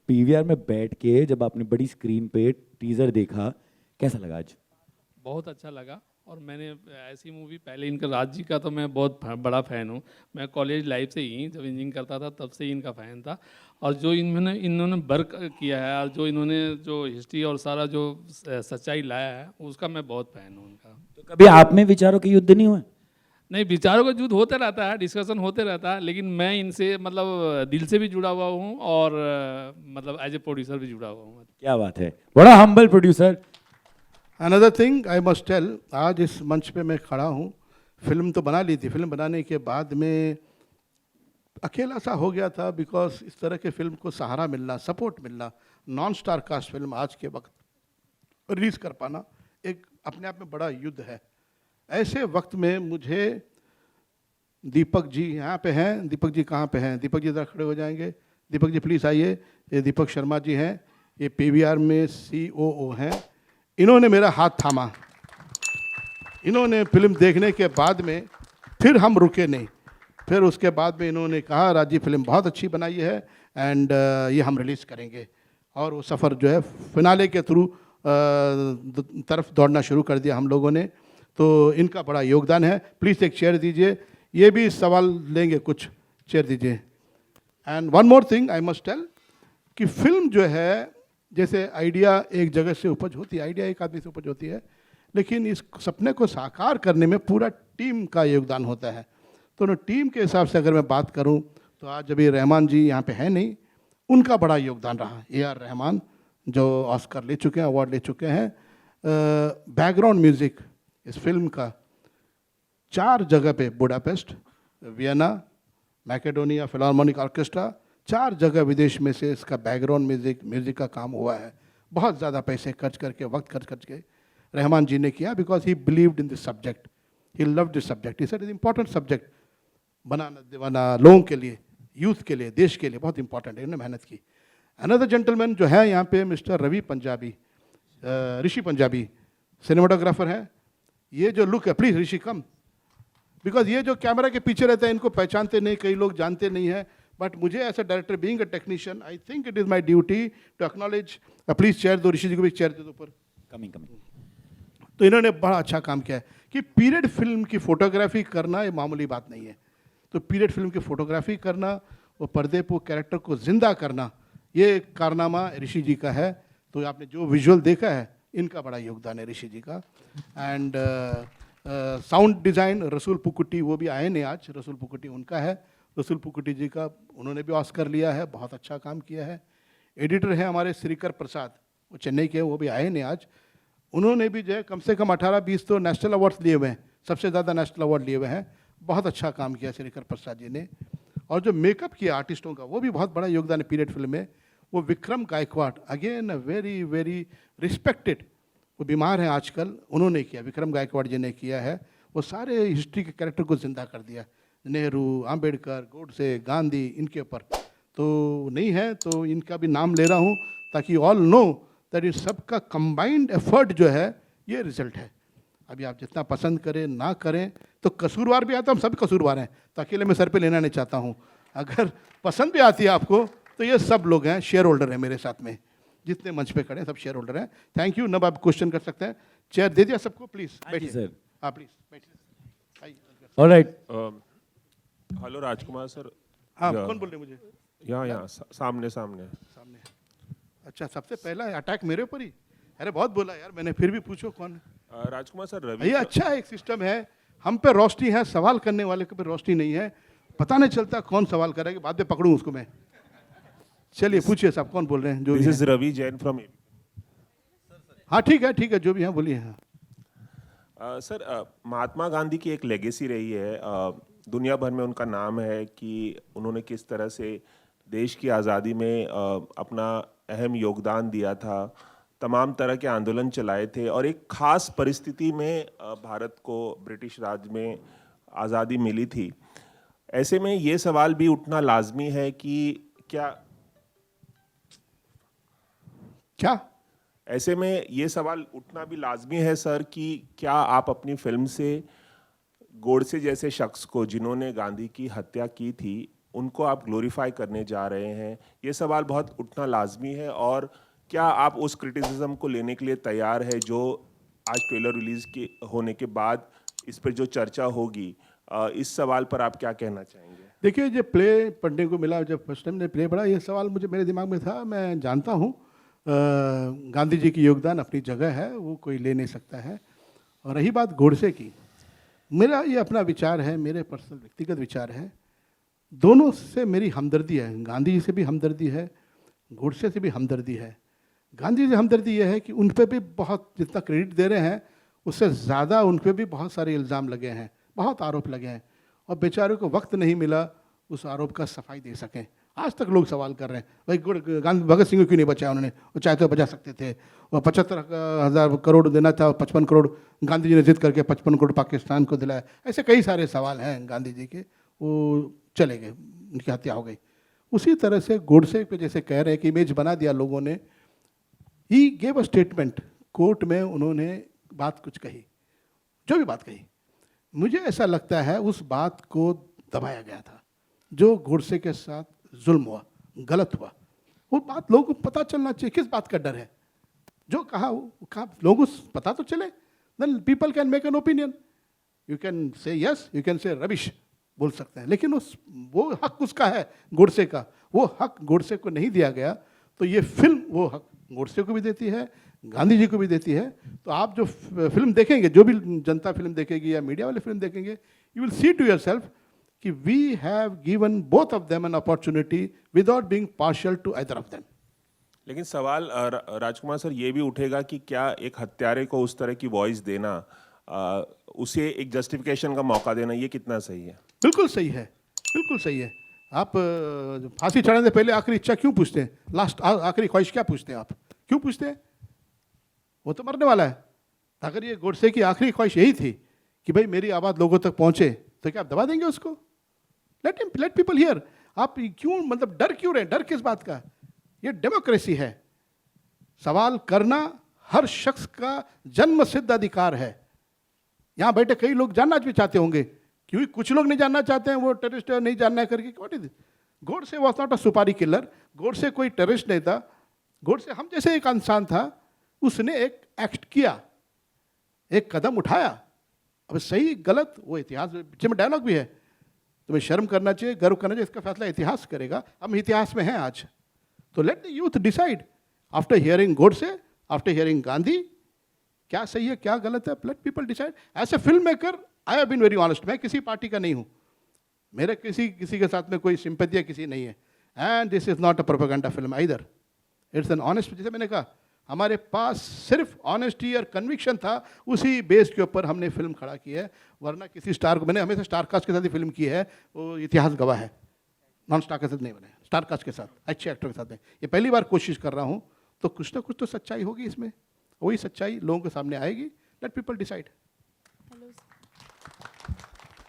पीवीआर में बैठ के जब आपने बड़ी स्क्रीन पे टीजर देखा, कैसा लगा आज? बहुत अच्छा लगा, और मैंने ऐसी मूवी पहले इनका राज जी का तो मैं बहुत बड़ा फ़ैन हूँ। मैं कॉलेज लाइफ से ही जब इंजीनियरिंग करता था तब से ही इनका फ़ैन था, और जो इन्होंने वर्क किया है और जो इन्होंने जो हिस्ट्री और सारा जो सच्चाई लाया है उसका मैं बहुत फ़ैन हूँ उनका। तो कभी आप में विचारों के युद्ध नहीं हुए? नहीं, विचारों का युद्ध होते रहता है, डिस्कशन होते रहता है, लेकिन मैं इनसे मतलब दिल से भी जुड़ा हुआ हूँ और मतलब एज ए प्रोड्यूसर भी जुड़ा हुआ हूँ। क्या बात है, बड़ा humble producer. Another thing I must tell, आज इस मंच पे मैं खड़ा हूँ, फिल्म तो बना ली थी, फिल्म बनाने के बाद में अकेला सा हो गया था, बिकॉज इस तरह के फिल्म को सहारा मिलना, सपोर्ट मिलना, नॉन स्टार कास्ट फिल्म आज के वक्त रिलीज़ कर पाना एक अपने आप में बड़ा युद्ध है। ऐसे वक्त में मुझे दीपक जी यहाँ पे हैं, दीपक जी कहाँ पे हैं? दीपक जी इधर खड़े हो जाएंगे, दीपक जी प्लीज़ आइए। ये दीपक शर्मा जी हैं, ये पीवीआर में COO हैं। इन्होंने मेरा हाथ थामा, इन्होंने फिल्म देखने के बाद में फिर हम रुके नहीं, फिर उसके बाद में इन्होंने कहा राजी फिल्म बहुत अच्छी बनाई है एंड ये हम रिलीज़ करेंगे, और वो सफ़र जो है फिनाले के थ्रू तरफ दौड़ना शुरू कर दिया हम लोगों ने। तो इनका बड़ा योगदान है। प्लीज़ एक चेयर दीजिए, ये भी सवाल लेंगे, कुछ चेयर दीजिए। And one more thing I must tell कि फिल्म जो है, जैसे आइडिया एक जगह से उपज होती है, आइडिया एक आदमी से उपज होती है, लेकिन इस सपने को साकार करने में पूरा टीम का योगदान होता है। तो टीम के हिसाब से अगर मैं बात करूं तो आज अभी रहमान जी यहाँ पे है नहीं, उनका बड़ा योगदान रहा। AR रहमान जो ऑस्कर ले चुके हैं, अवार्ड ले चुके हैं। बैकग्राउंड म्यूज़िक इस फिल्म का 4 जगह पे, बुडापेस्ट, वियना, मैकेडोनिया फिलार्मोनिक ऑर्केस्ट्रा, 4 जगह विदेश में से इसका बैकग्राउंड म्यूज़िक का काम हुआ है। बहुत ज़्यादा पैसे खर्च करके, वक्त खर्च करके रहमान जी ने किया, because he believed in this subject, he loved this subject, he said is important subject, बनाना दीवाना लोगों के लिए, यूथ के लिए, देश के लिए बहुत इंपॉर्टेंट है, इन्होंने मेहनत की। अनदर जेंटलमैन जो है यहाँ पे मिस्टर रवि पंजाबी, ऋषि पंजाबी सिनेमाटोग्राफर है। ये जो लुक है, प्लीज़ ऋषि कम, बिकॉज ये जो कैमरा के पीछे रहता है इनको पहचानते नहीं, कई लोग जानते नहीं हैं, बट मुझे as a director being a technician I think it is my duty to acknowledge. Please chair दो, ऋषि जी को भी चेयर दे दो ऊपर। कमिंग। तो इन्होंने बड़ा अच्छा काम किया है कि पीरियड फिल्म की फोटोग्राफी करना ये मामूली बात नहीं है। तो पीरियड फिल्म की फोटोग्राफी करना, वो पर्दे पर कैरेक्टर को जिंदा करना, ये कारनामा ऋषि जी का है। तो आपने जो विजुअल देखा है, इनका बड़ा योगदान है ऋषि जी का। एंड साउंड डिज़ाइन रसूल पुकुटी, वो भी आए नहीं आज, रसूल पुकुटी उनका है। रसूल पुकुटी जी का, उन्होंने भी ऑस्कर लिया है, बहुत अच्छा काम किया है। एडिटर है हमारे श्रीकर प्रसाद, वो चेन्नई के, वो भी आए नहीं आज। उन्होंने भी जो है कम से कम 18-20 तो नेशनल अवार्ड्स लिए हुए हैं, सबसे ज़्यादा नेशनल अवार्ड लिए हुए हैं। बहुत अच्छा काम किया श्रीकर प्रसाद जी ने। और जो मेकअप किया आर्टिस्टों का, वो भी बहुत बड़ा योगदान है पीरियड फिल्म में। वो Vikram Gaikwad, again a very very respected वो बीमार हैं आजकल, उन्होंने किया, विक्रम गायकवाड़ जी ने किया है। वो सारे हिस्ट्री के कैरेक्टर को जिंदा कर दिया, नेहरू, आम्बेडकर, गोडसे, गांधी, इनके ऊपर। तो नहीं है तो इनका भी नाम ले रहा हूँ ताकि ऑल नो दैट इस सबका कंबाइंड एफर्ट जो है ये रिजल्ट है। अभी आप जितना पसंद करें ना करें, तो कसूरवार भी आता, हम सब कसूरवार हैं, तो अकेले मैं सर पे लेना नहीं चाहता हूँ। अगर पसंद भी आती है आपको तो ये सब लोग हैं, शेयर होल्डर हैं मेरे साथ में, जितने मंच पे खड़े हैं सब शेयर होल्डर हैं। Thank you. नब आप क्वेश्चन कर सकते हैं। चेयर दे दिया सबको, प्लीज बैठिए सर। हाँ प्लीज बैठिए। ऑलराइट। हेलो राजकुमार सर। हाँ कौन बोल रहे हैं मुझे? यहाँ सामने। सामने। अच्छा, सबसे पहला अटैक मेरे ऊपर ही? अरे बहुत बोला यार मैंने, फिर भी पूछो कौन है। राजकुमार सर, रवि ये अच्छा है, एक सिस्टम है, हम पे रोशनी है, सवाल करने वाले के पे रोशनी नहीं है, पता नहीं चलता कौन सवाल करेगा, बाद में पकड़ूं उसको मैं। चलिए पूछिए साहब, कौन बोल रहे हैं? जो this is Ravi Jain from. हाँ ठीक है जो भी है बोलिए। हाँ सर, महात्मा गांधी की एक लेगेसी रही है, दुनिया भर में उनका नाम है कि उन्होंने किस तरह से देश की आज़ादी में अपना अहम योगदान दिया था, तमाम तरह के आंदोलन चलाए थे, और एक खास परिस्थिति में भारत को ब्रिटिश राज में आज़ादी मिली थी। ऐसे में ये सवाल भी उठना लाजमी है कि क्या ऐसे में ये सवाल उठना भी लाजमी है सर कि क्या आप अपनी फिल्म से गोडसे जैसे शख्स को, जिन्होंने गांधी की हत्या की थी, उनको आप ग्लोरीफाई करने जा रहे हैं? ये सवाल बहुत उठना लाजमी है। और क्या आप उस क्रिटिसिज्म को लेने के लिए तैयार है जो आज ट्रेलर रिलीज के होने के बाद इस पर जो चर्चा होगी, इस सवाल पर आप क्या कहना चाहेंगे? देखिए, जब प्ले पढ़ने को मिला, जब फर्स्ट टाइम ने प्ले पढ़ा, ये सवाल मुझे मेरे दिमाग में था। मैं जानता हूँ गांधी जी की योगदान अपनी जगह है, वो कोई ले नहीं सकता है। और रही बात गोडसे की, मेरा ये अपना विचार है, मेरे पर्सनल व्यक्तिगत विचार है, दोनों से मेरी हमदर्दी है। गांधी जी से भी हमदर्दी है, गोडसे से भी हमदर्दी है। गांधी जी से हमदर्दी ये है कि उन पर भी बहुत, जितना क्रेडिट दे रहे हैं उससे ज़्यादा उन पर भी बहुत सारे इल्ज़ाम लगे हैं, बहुत आरोप लगे हैं, और बेचारों को वक्त नहीं मिला उस आरोप का सफाई दे सकें। आज तक लोग सवाल कर रहे हैं, भाई गांधी भगत सिंह को क्यों नहीं बचाया उन्होंने? वो चाहे तो बचा सकते थे। और 75,000 करोड़ देना था, 55 करोड़ गांधी जी ने जिद करके 55 करोड़ पाकिस्तान को दिलाया। ऐसे कई सारे सवाल हैं गांधी जी के, वो चले गए, उनकी हत्या हो गई। उसी तरह से गोडसे पे जैसे कह रहे हैं कि इमेज बना दिया लोगों ने, he gave a statement, court में उन्होंने बात कुछ कही, जो भी बात कही, मुझे ऐसा लगता है उस बात को दबाया गया था। जो गोडसे के साथ जुल्म हुआ, गलत हुआ, वो बात लोगों को पता चलना चाहिए। किस बात का डर है? जो कहा वो कहा, लोगों को पता तो चले, then people can make an opinion. You can say yes, you can say rubbish, बोल सकते हैं, लेकिन वो हक उसका है, गोडसे का। वो हक गोडसे को नहीं दिया गया, तो ये फिल्म वो हक गोडसे को भी देती है, गांधी जी को भी देती है। तो आप जो फिल्म देखेंगे, जो भी जनता फिल्म देखेगी या मीडिया वाले फिल्म देखेंगे, you will see to yourself कि we have given both of them an opportunity without being partial to either of them. लेकिन सवाल राजकुमार सर ये भी उठेगा कि क्या एक हत्यारे को उस तरह की वॉइस देना, उसे एक जस्टिफिकेशन का मौका देना, ये कितना सही है? बिल्कुल सही है, बिल्कुल सही है। आप फांसी चढ़ाने से पहले आखिरी इच्छा क्यों पूछते हैं? लास्ट आखिरी ख्वाहिश क्या पूछते हैं आप? क्यों पूछते हैं? वो तो मरने वाला है। अगर ये गोडसे की आखिरी ख्वाहिश यही थी कि भाई मेरी आवाज़ लोगों तक पहुंचे, तो क्या आप दबा देंगे उसको? Let people here. आप क्यों, मतलब डर क्यों रहे? डर किस बात का? ये डेमोक्रेसी है, सवाल करना हर शख्स का जन्म सिद्ध अधिकार है। यहाँ बैठे कई लोग जानना भी चाहते होंगे, क्योंकि कुछ लोग नहीं जानना चाहते हैं, वो टेररिस्ट नहीं जानना करके। What is Godse was not a सुपारी किलर। गोडसे कोई टेररिस्ट नहीं था। गोडसे हम जैसे एक इंसान था, उसने एक एक्ट किया, एक कदम उठाया। अब सही गलत वो इतिहास, पीछे में डायलॉग भी है, तुम्हें शर्म करना चाहिए, गर्व करना चाहिए, इसका फैसला इतिहास करेगा। हम इतिहास में हैं आज, तो let the youth decide after hearing Godse, after hearing Gandhi, क्या सही है क्या गलत है। Let people decide. As a film maker I have been very honest. मैं किसी पार्टी का नहीं हूँ, मेरे किसी के साथ में कोई सिंपैथी किसी नहीं है। And this is not a propaganda film either, it's an honest. जैसे मैंने कहा, हमारे पास सिर्फ ऑनेस्टी और कन्विक्शन था, उसी बेस के ऊपर हमने फिल्म खड़ा की है। वरना किसी स्टार को, मैंने हमेशा स्टार कास्ट के साथ ही फिल्म की है, वो इतिहास गवाह है। नॉन स्टार के साथ नहीं बने, स्टार कास्ट के साथ, अच्छे एक्टर के साथ नहीं। ये पहली बार कोशिश कर रहा हूँ, तो कुछ ना कुछ तो सच्चाई होगी इसमें। वही सच्चाई लोगों के सामने आएगी. Late people decide.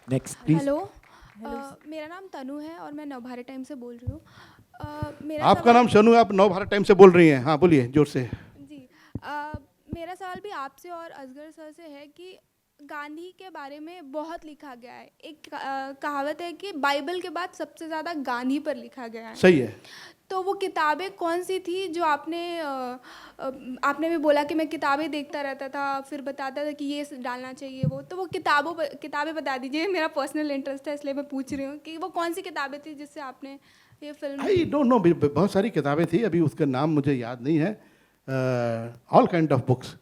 Next please. Hello मेरा नाम तनु है और मैं नवभारत टाइम से बोल रही हूँ. मेरा आपका नाम शनु है, आप नवभारत टाइम से बोल रही हैं. हाँ बोलिए जोर से. जी मेरा सवाल भी आपसे और असगर सर से है कि गांधी के बारे में बहुत लिखा गया है. एक कहावत है कि बाइबल के बाद सबसे ज़्यादा गांधी पर लिखा गया है. सही है. तो वो किताबें कौन सी थी जो आपने भी बोला कि मैं किताबें देखता रहता था, फिर बताता था कि ये डालना चाहिए तो वो किताबें बता दीजिए. मेरा पर्सनल इंटरेस्ट है इसलिए मैं पूछ रही हूँ कि वो कौन सी किताबें थी जिससे आपने ये फिल्म. आई डोंट नो, बहुत सारी किताबें थी, अभी उसका नाम मुझे याद नहीं है. ऑल काइंड ऑफ बुक्स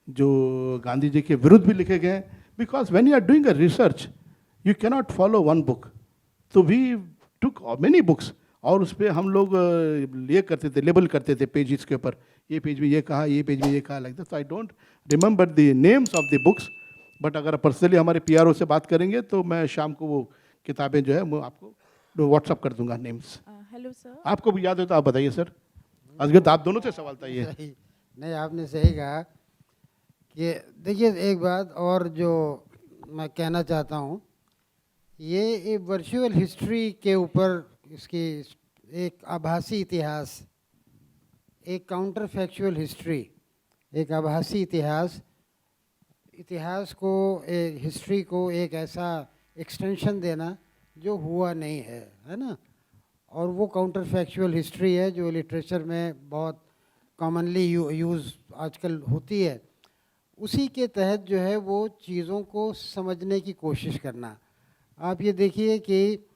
जो गांधी जी के विरुद्ध भी लिखे गए. Because when you are doing a research you cannot follow one book. तो वी टुक मेनी बुक्स और उस पर हम लोग ये करते थे, लेबल करते थे पेजेस के ऊपर. ये पेज में ये कहा, ये पेज में ये कहा, like this. I don't remember the names of the books, but अगर पर्सनली हमारे PRO से बात करेंगे तो मैं शाम को वो किताबें जो है मैं आपको व्हाट्सअप कर दूंगा नेम्स. Hello sir. आपको भी याद हो तो आप बताइए सर. असगर आप दोनों से सवाल था ये. नहीं आपने सही कहा कि देखिए एक बात और जो मैं कहना चाहता हूँ, ये एक वर्चुअल हिस्ट्री के ऊपर इसकी एक आभासी इतिहास, एक काउंटर फैक्चुअल हिस्ट्री, एक आभासी इतिहास को, एक हिस्ट्री को एक ऐसा एक्सटेंशन देना जो हुआ नहीं है ना. और वो काउंटर फैक्चुअल हिस्ट्री है जो लिटरेचर में बहुत कॉमनली यूज़ आजकल होती है. उसी के तहत जो है वो चीज़ों को समझने की कोशिश करना. आप ये देखिए कि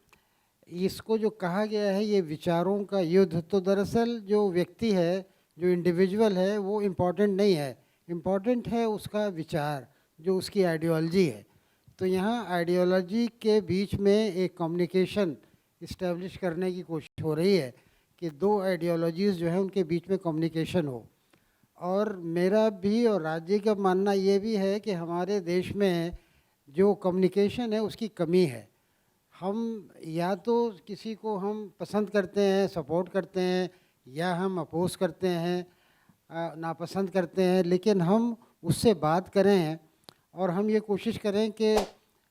इसको जो कहा गया है ये विचारों का युद्ध, तो दरअसल जो व्यक्ति है, जो इंडिविजुअल है, वो इम्पॉर्टेंट नहीं है. इम्पॉर्टेंट है उसका विचार, जो उसकी आइडियोलॉजी है. तो यहाँ आइडियोलॉजी के बीच में एक कम्युनिकेशन इस्टेब्लिश करने की कोशिश हो रही है कि दो आइडियोलॉजीज़ जो है उनके बीच में कम्युनिकेशन हो. और मेरा भी और राज्य का मानना ये भी है कि हमारे देश में जो कम्युनिकेशन है उसकी कमी है. हम या तो किसी को हम पसंद करते हैं, सपोर्ट करते हैं, या हम अपोज करते हैं, नापसंद करते हैं, लेकिन हम उससे बात करें और हम ये कोशिश करें कि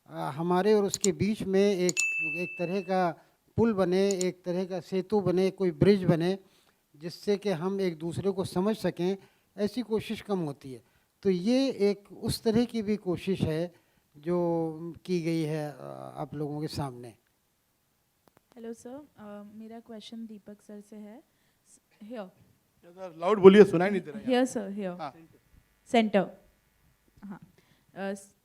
हमारे और उसके बीच में एक तरह का पुल बने, एक तरह का सेतु बने, कोई ब्रिज बने, जिससे कि हम एक दूसरे को समझ सकें. ऐसी कोशिश कम होती है. तो ये एक उस तरह की भी कोशिश है जो की गई है आप लोगों के सामने. हेलो सर, मेरा क्वेश्चन दीपक सर से है. हियर लाउड बोलिए, सुनाई नहीं दे रहा है. Here sir, here center. हाँ,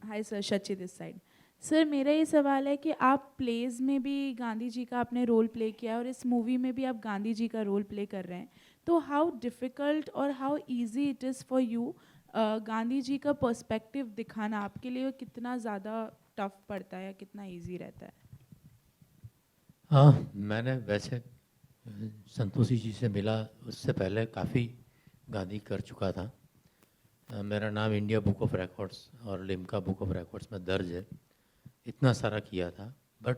hi sir, Shachi this side. Sir मेरा ये सवाल है कि आप प्लेज में भी गांधी जी का आपने रोल प्ले किया है और इस मूवी में भी आप गांधी जी का रोल प्ले कर रहे हैं. तो हाउ डिफ़िकल्ट और how easy it is for you Gandhi ji का पर्सपेक्टिव दिखाना, आपके लिए कितना ज़्यादा टफ पड़ता है या कितना इजी रहता है? हाँ, मैंने वैसे संतोषी जी से मिला उससे पहले काफ़ी गांधी कर चुका था. मेरा नाम इंडिया बुक ऑफ रिकॉर्ड्स और लिम्का बुक ऑफ रिकॉर्ड्स में दर्ज है. इतना सारा किया था, बट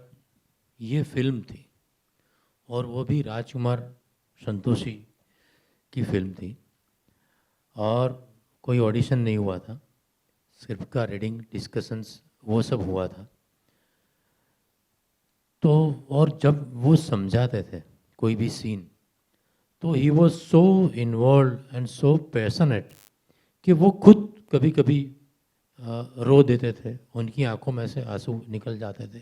ये फिल्म थी और वो भी राजकुमार संतोषी की फिल्म थी और कोई ऑडिशन नहीं हुआ था. स्क्रिप्ट का रीडिंग, डिस्कशंस, वो सब हुआ था. तो और जब वो समझाते थे कोई भी सीन, तो he was so involve and so passionate कि वो खुद कभी कभी रो देते थे, उनकी आंखों में से आंसू निकल जाते थे.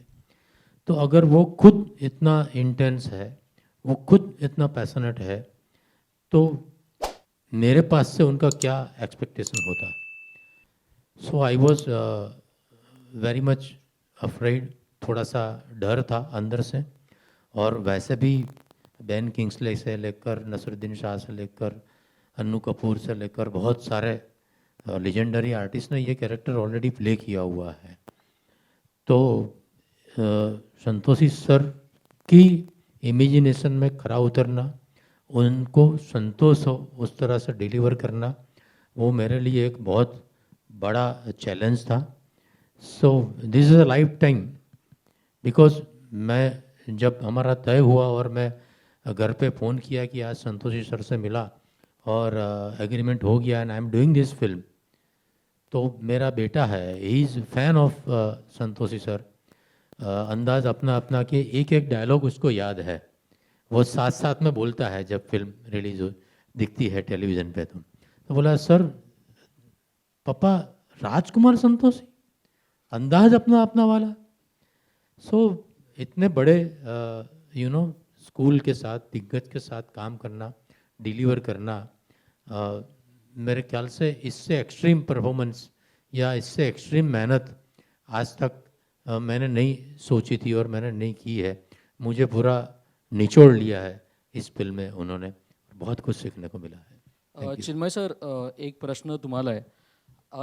तो अगर वो खुद इतना इंटेंस है, वो खुद इतना पैशनेट है, तो मेरे पास से उनका क्या एक्सपेक्टेशन होता. So I was very much afraid. थोड़ा सा डर था अंदर से. और वैसे भी बेन किंग्सले से लेकर, नसरुद्दीन शाह से लेकर, अन्नू कपूर से लेकर बहुत सारे लेजेंडरी आर्टिस्ट ने ये कैरेक्टर ऑलरेडी प्ले किया हुआ है. तो संतोषी सर की इमेजिनेशन में खरा उतरना, उनको संतोष हो उस तरह से डिलीवर करना, वो मेरे लिए एक बहुत बड़ा चैलेंज था. So this is a life time. Because मैं जब हमारा तय हुआ और मैं घर पे फ़ोन किया कि आज संतोषी सर से मिला, और एग्रीमेंट हो गया and I am doing this film. तो मेरा बेटा है, he is fan of Santoshi sir. अंदाज अपना अपना कि एक एक डायलॉग उसको याद है, वो साथ साथ में बोलता है जब फिल्म रिलीज हो दिखती है टेलीविज़न पे। तो बोला सर पापा राजकुमार संतोषी, अंदाज अपना अपना वाला। सो इतने बड़े स्कूल के साथ, दिग्गज के साथ काम करना, डिलीवर करना, मेरे ख्याल से इससे एक्सट्रीम परफॉर्मेंस या इससे एक्सट्रीम मेहनत आज तक मैंने नहीं सोची थी और मैंने नहीं की है। मुझे पूरा निचोड़ लिया है इस फिल्म में उन्होंने, बहुत कुछ सीखने को मिला है। चिन्मय सर, एक प्रश्न तुम्हाला आहे,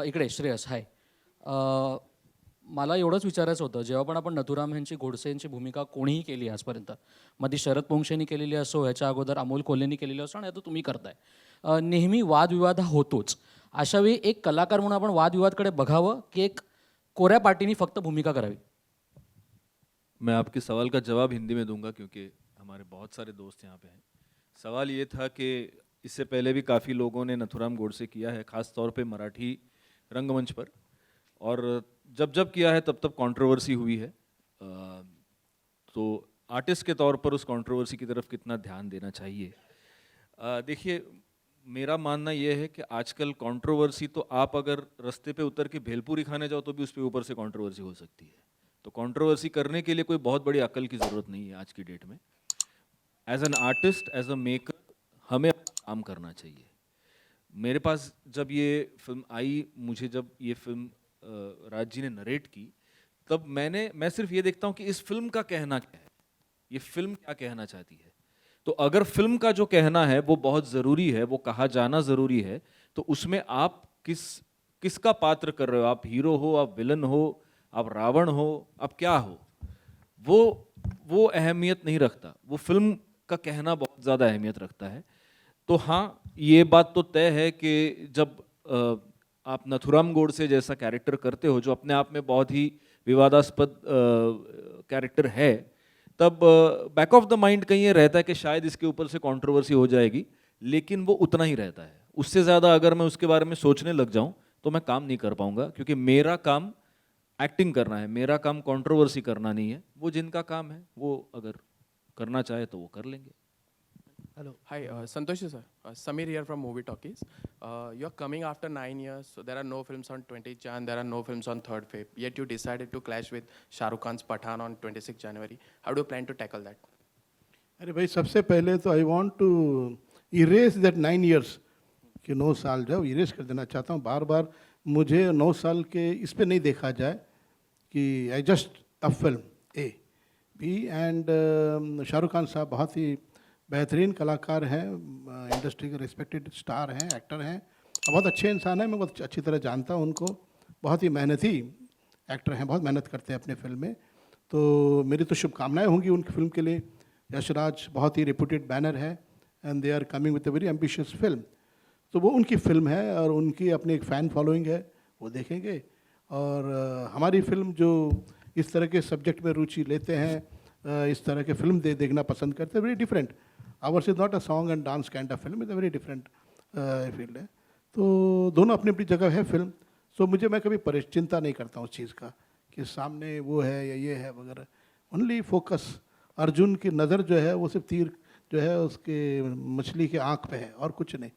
इकडे श्रेयस हाय। मला एवढंच विचारायचं होतं, जेव्हा पण आपण नथुराम यांची, गोडसे यांची भूमिका कोणीही केली आजपर्यंत, मग ती शरद पोंक्षेनी केलेली असो, ह्याच्या अगोदर अमोल कोल्हेनी केलेली असो आणि आता तुम्ही करताय, नेहमी वादविवाद हा होतोच। अशावेळी एक कलाकार म्हणून आपण वादविवादकडे बघावं की एक कोऱ्या पाटीनी फक्त भूमिका करावी? मैं आपके सवाल का जवाब हिंदी में दूंगा क्योंकि हमारे बहुत सारे दोस्त यहाँ पे हैं। सवाल ये था कि इससे पहले भी काफ़ी लोगों ने नथुराम गोडसे किया है, ख़ास तौर पे मराठी रंगमंच पर, और जब जब किया है तब तब कंट्रोवर्सी हुई है। तो आर्टिस्ट के तौर पर उस कंट्रोवर्सी की तरफ कितना ध्यान देना चाहिए? देखिए, मेरा मानना यह है कि आजकल कंट्रोवर्सी तो आप अगर रास्ते पे उतर के भेलपूरी खाने जाओ तो भी उस पे ऊपर से कंट्रोवर्सी हो सकती है। तो कंट्रोवर्सी करने के लिए कोई बहुत बड़ी अकल की ज़रूरत नहीं है आज की डेट में। As an artist, as a maker, हमें काम करना चाहिए। मेरे पास जब ये फिल्म आई, मुझे जब ये फिल्म राज जी ने नरेट की, तब मैं सिर्फ ये देखता हूँ कि इस फिल्म का कहना क्या है, ये फिल्म क्या कहना चाहती है। तो अगर फिल्म का जो कहना है वो बहुत ज़रूरी है, वो कहा जाना ज़रूरी है, तो उसमें आप किसका पात्र कर रहे हो, आप हीरो हो, आप विलन हो, आप रावण हो, आप क्या हो, वो अहमियत नहीं रखता। वो फिल्म का कहना बहुत ज़्यादा अहमियत रखता है। तो हाँ, ये बात तो तय है कि जब आप नथुराम गोडसे जैसा कैरेक्टर करते हो, जो अपने आप में बहुत ही विवादास्पद कैरेक्टर है, तब बैक ऑफ द माइंड कहीं ये रहता है कि शायद इसके ऊपर से कंट्रोवर्सी हो जाएगी, लेकिन वो उतना ही रहता है। उससे ज़्यादा अगर मैं उसके बारे में सोचने लग जाऊं तो मैं काम नहीं कर पाऊंगा, क्योंकि मेरा काम एक्टिंग करना है, मेरा काम कंट्रोवर्सी करना नहीं है। वो जिनका काम है वो अगर करना चाहे तो वो कर लेंगे। Hello. Hi, Santoshi sir. Samir here from Movie Talkies. You're coming after 9 years, so there are no films on 20th Jan, there are no films on 3rd Feb. Yet you decided to clash with Shah Rukh Khan's Pathaan on 26th January. How do you plan to tackle that? अरे भाई, सबसे पहले तो I want to erase that 9 years कि 9 साल जो erase कर देना चाहता हूँ। बार बार मुझे 9 साल के इस पे नहीं देखा जाए कि I just a film A B. And Shahrukh Khan साहब बहुत ही बेहतरीन कलाकार हैं, इंडस्ट्री के रिस्पेक्टेड स्टार हैं, एक्टर हैं, और बहुत अच्छे इंसान हैं। मैं बहुत अच्छी तरह जानता हूँ उनको। बहुत ही मेहनती एक्टर हैं, बहुत मेहनत करते हैं अपने फिल्म में। तो मेरी तो शुभकामनाएं होंगी उनकी फिल्म के लिए। यशराज बहुत ही रेपुटेड बैनर है and they are coming with a very ambitious film. तो वो उनकी फिल्म है और उनकी अपनी एक फ़ैन फॉलोइंग है, वो देखेंगे। और हमारी फिल्म जो इस तरह के सब्जेक्ट में रुचि लेते हैं, इस तरह के फिल्म देखना पसंद करते हैं, very different. Hours is not a song and dance kind of film, is a very different field है। तो दोनों अपनी अपनी जगह है फिल्म। सो मैं कभी चिंता नहीं करता हूँ उस चीज़ का कि सामने वो है या ये है वगैरह। ओनली फोकस, अर्जुन की नज़र जो है वो सिर्फ तीर जो है उसके मछली के आँख पे है और कुछ नहीं।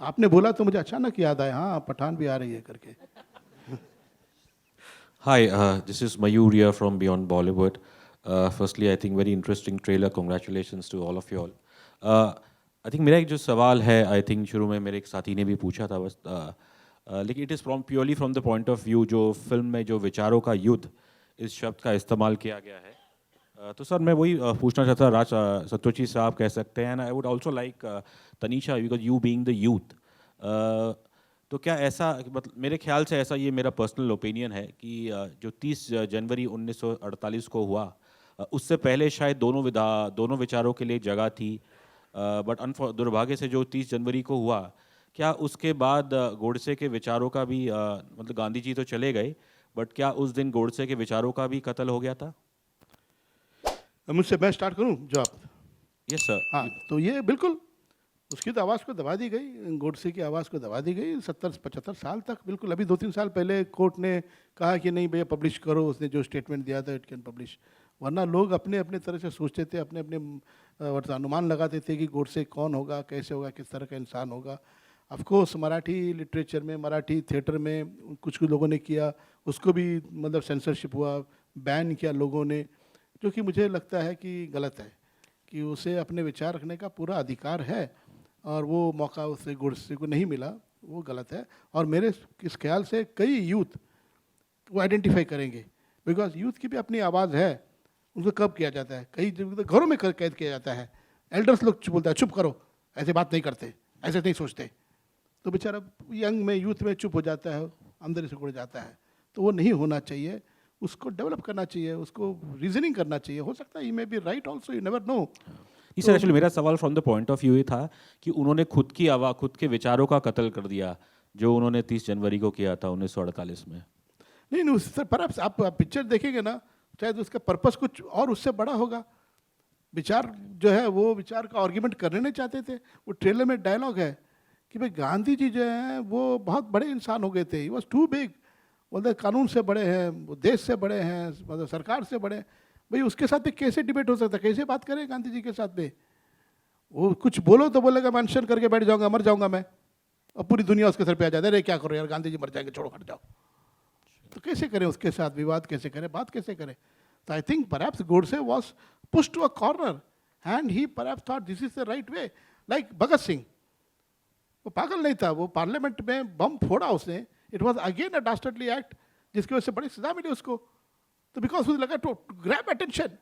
आपने बोला तो मुझे अचानक याद आया, हाँ पठान भी आ रही है करके। Hi, this is Mayur here from Beyond Bollywood. Firstly, I think very interesting trailer. Congratulations to all of you all. I think मेरा एक जो सवाल है, I think शुरू में मेरे एक साथी ने भी पूछा था बस, लेकिन it is purely from the point of view जो फिल्म में जो विचारों का युद्ध इस शब्द का इस्तेमाल किया गया है। तो सर मैं वही पूछना चाहता राज संतोषी साहब कह सकते हैं, and I would also like Tanisha, because you being the youth, तो क्या ऐसा, मतलब मेरे ख्याल से ऐसा, ये मेरा पर्सनल ओपिनियन है कि जो 30 जनवरी 1948 को हुआ, उससे पहले शायद दोनों विचारों के लिए जगह थी, बट दुर्भाग्य से जो 30 जनवरी को हुआ, क्या उसके बाद गोडसे के विचारों का भी मतलब गांधी जी तो चले गए, बट क्या उस दिन गोडसे के विचारों का भी कत्ल हो गया था? मुझसे मैं स्टार्ट करूं जवाब? Yes sir. हाँ, तो ये बिल्कुल उसकी तो आवाज़ को दबा दी गई, गोडसे की आवाज़ को दबा दी गई 70-75 साल तक। बिल्कुल अभी 2-3 साल पहले कोर्ट ने कहा कि नहीं भैया पब्लिश करो, उसने जो स्टेटमेंट दिया था इट कैन पब्लिश। वरना लोग अपने अपने तरह से सोचते थे, अपने अपने अनुमान लगाते थे कि गोडसे कौन होगा, कैसे होगा, किस तरह का इंसान होगा। ऑफ कोर्स मराठी लिटरेचर में, मराठी थिएटर में कुछ लोगों ने किया, उसको भी मतलब सेंसरशिप हुआ, बैन किया लोगों ने, जो कि मुझे लगता है कि गलत है, कि उसे अपने विचार रखने का पूरा अधिकार है और वो मौका उसे गोडसे को नहीं मिला, वो गलत है। और मेरे इस ख्याल से कई यूथ वो आइडेंटिफाई करेंगे, बिकॉज यूथ की भी अपनी आवाज़ है, उनको कब किया जाता है, कई जगह घरों में कैद किया जाता है, एल्डर्स लोग बोलता है चुप करो, ऐसे बात नहीं करते, ऐसे नहीं सोचते, तो बेचारा यंग में यूथ में चुप हो जाता है, अंदर से उड़ जाता है। तो वो नहीं होना चाहिए, उसको डेवलप करना चाहिए, उसको रीजनिंग करना चाहिए। हो सकता है he may be right also, you never know. जी सर, एक्चुअली मेरा सवाल from the point of view ये था कि उन्होंने खुद की आवाज़, खुद के विचारों का कत्ल कर दिया, जो उन्होंने 30 जनवरी को किया था 1948 में। नहीं नहीं, उससे परहैप्स आप पिक्चर देखेंगे ना, शायद उसका पर्पस कुछ और उससे बड़ा होगा। विचार जो है वो विचार का आर्ग्यूमेंट करने नहीं चाहते थे। वो ट्रेलर में डायलॉग है कि भाई गांधी जी जो हैं वो बहुत बड़े इंसान हो गए थे, ही वॉज टू बिग, मतलब कानून से बड़े हैं, वो देश से बड़े हैं, मतलब सरकार से बड़े हैं। भाई उसके साथ भी कैसे डिबेट हो सकता है, कैसे बात करें गांधी जी के साथ में? वो कुछ बोलो तो बोलेगा मैं अनशन करके बैठ जाऊंगा, मर जाऊंगा मैं, और पूरी दुनिया उसके सर पे आ जाती है, अरे क्या करो यार, गांधी जी मर जाएंगे, छोड़ो हट जाओ। तो कैसे करें उसके साथ विवाद, कैसे करें, बात कैसे करें? तो I think perhaps Godse was pushed to a corner and he perhaps thought this is the right way. Like Bhagat Singh, वो पागल नहीं था, वो पार्लियामेंट में बम फोड़ा उसने, it was again a dastardly act, जिसकी वजह से बड़ी सजा मिली उसको। तो बिकॉज मुझे लगा टू ग्रैब अटेंशन।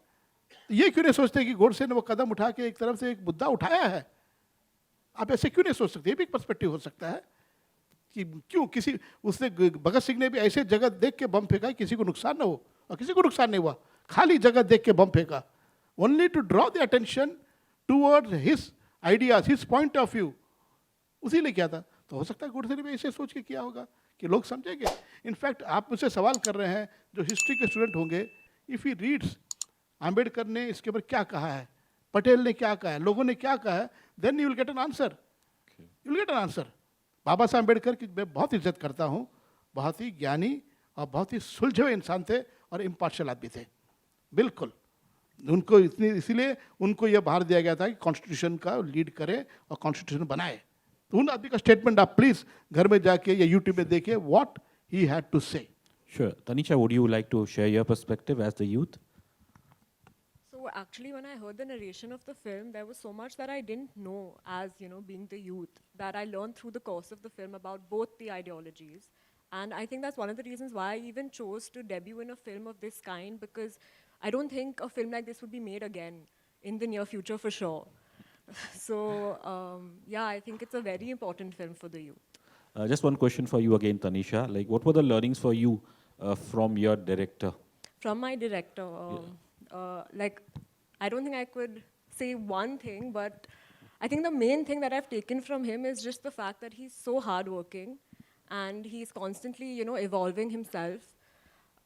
ये क्यों नहीं सोचते कि गोडसे ने वो कदम उठा के एक तरफ से एक मुद्दा उठाया है? आप ऐसे क्यों नहीं सोच सकते? ये भी एक पर्सपेक्टिव हो सकता है कि क्यों किसी, उसने भगत सिंह ने भी ऐसे जगह देख के बम फेंका किसी को नुकसान ना हो, और किसी को नुकसान नहीं हुआ, खाली जगह देख के बम फेंका, only to draw the attention towards his ideas, his point of view, उसी लिए किया था। तो हो सकता है गोडसे ने भी ऐसे सोच के किया होगा कि लोग समझेंगे। इनफैक्ट आप मुझसे सवाल कर रहे हैं, जो हिस्ट्री के स्टूडेंट होंगे, इफ़ ही रीड्स आम्बेडकर ने इसके ऊपर क्या कहा है, पटेल ने क्या कहा है, लोगों ने क्या कहा है, then you will get an answer, you will get an answer. Baba Saheb Ambedkar की मैं बहुत इज्जत करता हूँ, बहुत ही ज्ञानी और बहुत ही सुलझे हुए इंसान थे और इम्पार्शियल आदमी थे, बिल्कुल। उनको इसीलिए उनको यह भार दिया गया था कि कॉन्स्टिट्यूशन का लीड करे और कॉन्स्टिट्यूशन बनाए। तो उन आदमी का स्टेटमेंट आप प्लीज घर में जाके या यूट्यूब में देखिए, व्हाट ही हैड टू से। Sure. Tanisha, would you like to share your perspective as the youth? So actually, when I heard the narration of the film, there was so much that I didn't know as, you know, being the youth, that I learned through the course of the film about both the ideologies. And I think that's one of the reasons why I even chose to debut in a film of this kind, because I don't think a film like this would be made again in the near future for sure. So yeah, I think it's a very important film for the youth. Just one question for you again, Tanisha. Like, what were the learnings for you from your director? From my director, like, I don't think I could say one thing, but I think the main thing that I've taken from him is just the fact that he's so hardworking and he's constantly, you know, evolving himself.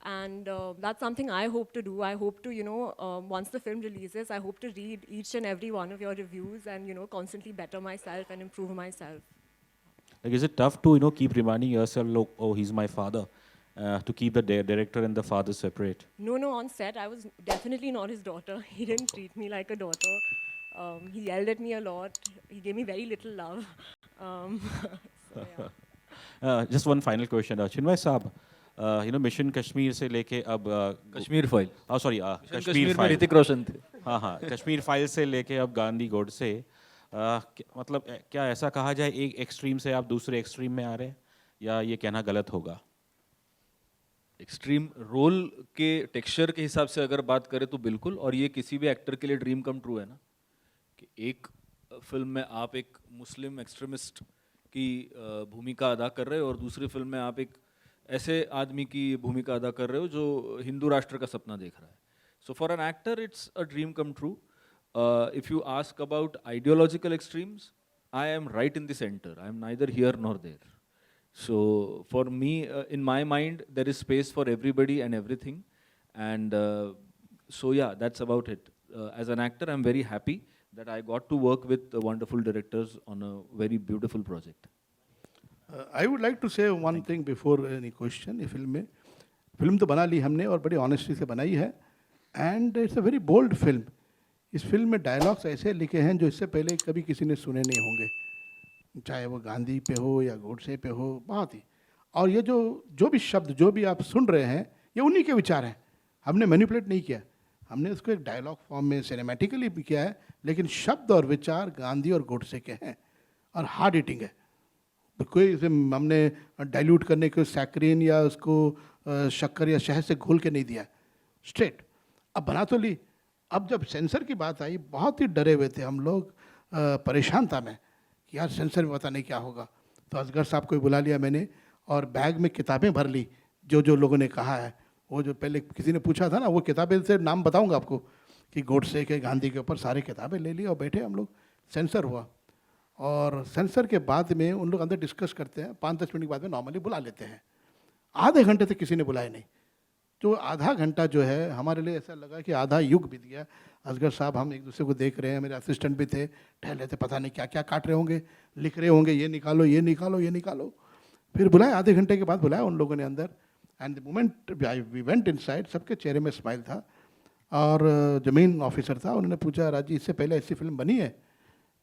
And that's something I hope to do. I hope to, you know, once the film releases, I hope to read each and every one of your reviews and, you know, constantly better myself and improve myself. Like, is it tough to, you know, keep reminding yourself, look, oh, he's my father, to keep the director and the father separate? No, on set, I was definitely not his daughter. He didn't treat me like a daughter. He yelled at me a lot. He gave me very little love. So, yeah. Just one final question, Chinmay Saab. You know, mission Kashmir से लेके अब Kashmir file, sorry Kashmir में ऋतिक रोशन थे। हाँ, Kashmir file से लेके अब गांधी गोडसे, मतलब क्या ऐसा कहा जाए एक एक्सट्रीम से आप दूसरे एक्सट्रीम में आ रहे हैं, या ये कहना गलत होगा? एक्सट्रीम रोल के टेक्सचर के हिसाब से अगर बात करें तो बिल्कुल, और ये किसी भी एक्टर के लिए ड्रीम कम ट्रू है ना, कि एक फिल्म में आप एक मुस्लिम एक्सट्रीमिस्ट की भूमिका अदा कर रहे हो और दूसरी फिल्म में आप एक ऐसे आदमी की भूमिका अदा कर रहे हो जो हिंदू राष्ट्र का सपना देख रहा है। So for an actor it's a dream come true. If you ask about ideological extremes, I am right in the centre, I am neither here nor there. So for me, in my mind, there is space for everybody and everything, and so yeah, that's about it. As an actor, I'm very happy that I got to work with wonderful directors on a very beautiful project. I would like to say one thing before any question. Film तो बना ली हमने और बड़ी honesty से बनाई है, and it's a very bold film. इस फिल्म में डायलॉग्स ऐसे लिखे हैं जो इससे पहले कभी किसी ने सुने नहीं होंगे, चाहे वो गांधी पे हो या गोडसे पे हो, बहुत ही. और ये जो भी शब्द जो भी आप सुन रहे हैं ये उन्हीं के विचार हैं, हमने मैनिपुलेट नहीं किया. हमने उसको एक डायलॉग फॉर्म में सिनेमैटिकली भी किया है, लेकिन शब्द और विचार गांधी और गोडसे के हैं और हार्ड हिटिंग है. कोई इसे हमने डाइल्यूट करने के सैक्रीन या उसको शक्कर या शहद से घोल के नहीं दिया, स्ट्रेट. अब बना तो ली. अब जब सेंसर की बात आई, बहुत ही डरे हुए थे हम लोग, परेशान था मैं कि यार सेंसर में पता नहीं क्या होगा. तो असगर साहब को बुला लिया मैंने और बैग में किताबें भर ली, जो लोगों ने कहा है. वो जो पहले किसी ने पूछा था ना, वो किताबें से नाम बताऊंगा आपको कि गोडसे के गांधी के ऊपर सारी किताबें ले ली और बैठे हम लोग. सेंसर हुआ और सेंसर के बाद में उन लोग अंदर डिस्कस करते हैं, 5-10 मिनट के बाद में नॉर्मली बुला लेते हैं. आधे घंटे तक किसी ने बुलाया नहीं. जो आधा घंटा जो है हमारे लिए ऐसा लगा कि आधा युग बीत गया. असगर साहब हम एक दूसरे को देख रहे हैं, मेरे असिस्टेंट भी थे, ठहरे थे, पता नहीं क्या क्या काट रहे होंगे, लिख रहे होंगे, ये निकालो ये निकालो ये निकालो. फिर बुलाया, आधे घंटे के बाद बुलाया उन लोगों ने अंदर. And the moment we went inside, सबके चेहरे में स्माइल था. और जो मेन ऑफिसर था उन्होंने पूछा, राजी इससे पहले ऐसी फिल्म बनी है?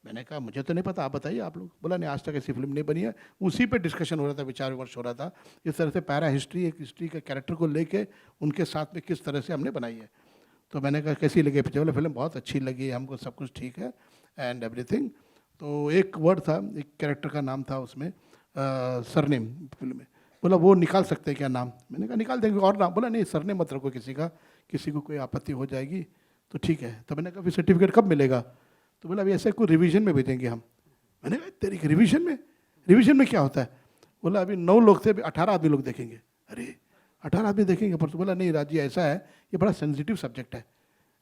मैंने कहा मुझे तो नहीं पता, आप बताइए आप लोग. बोला नहीं, आज तक ऐसी फिल्म नहीं बनी है. उसी पे डिस्कशन हो रहा था, विचार विमर्श हो रहा था. इस तरह से पैरा हिस्ट्री, एक हिस्ट्री के कैरेक्टर को लेके उनके साथ में किस तरह से हमने बनाई है. तो मैंने कहा कैसी लगी पिक्चर? बोला फिल्म बहुत अच्छी लगी हमको, सब कुछ ठीक है एंड एवरीथिंग. तो एक वर्ड था, एक कैरेक्टर का नाम था उसमें, सरनेम फिल्म में. बोला वो निकाल सकते हैं क्या नाम? मैंने कहा निकाल देंगे, और नाम. बोला नहीं, सरनेम मत रखो किसी का, किसी को कोई आपत्ति हो जाएगी तो ठीक है. तो मैंने कहा फिर सर्टिफिकेट कब मिलेगा? तो बोला अभी ऐसे कोई रिवीजन में भेजेंगे हम. मैंने कहा तेरी रिवीजन में क्या होता है? बोला अभी 9 लोग थे, अभी 18 आदमी लोग देखेंगे. अरे 18 आदमी देखेंगे? पर तो बोला नहीं राजी, ऐसा है, ये बड़ा सेंसिटिव सब्जेक्ट है.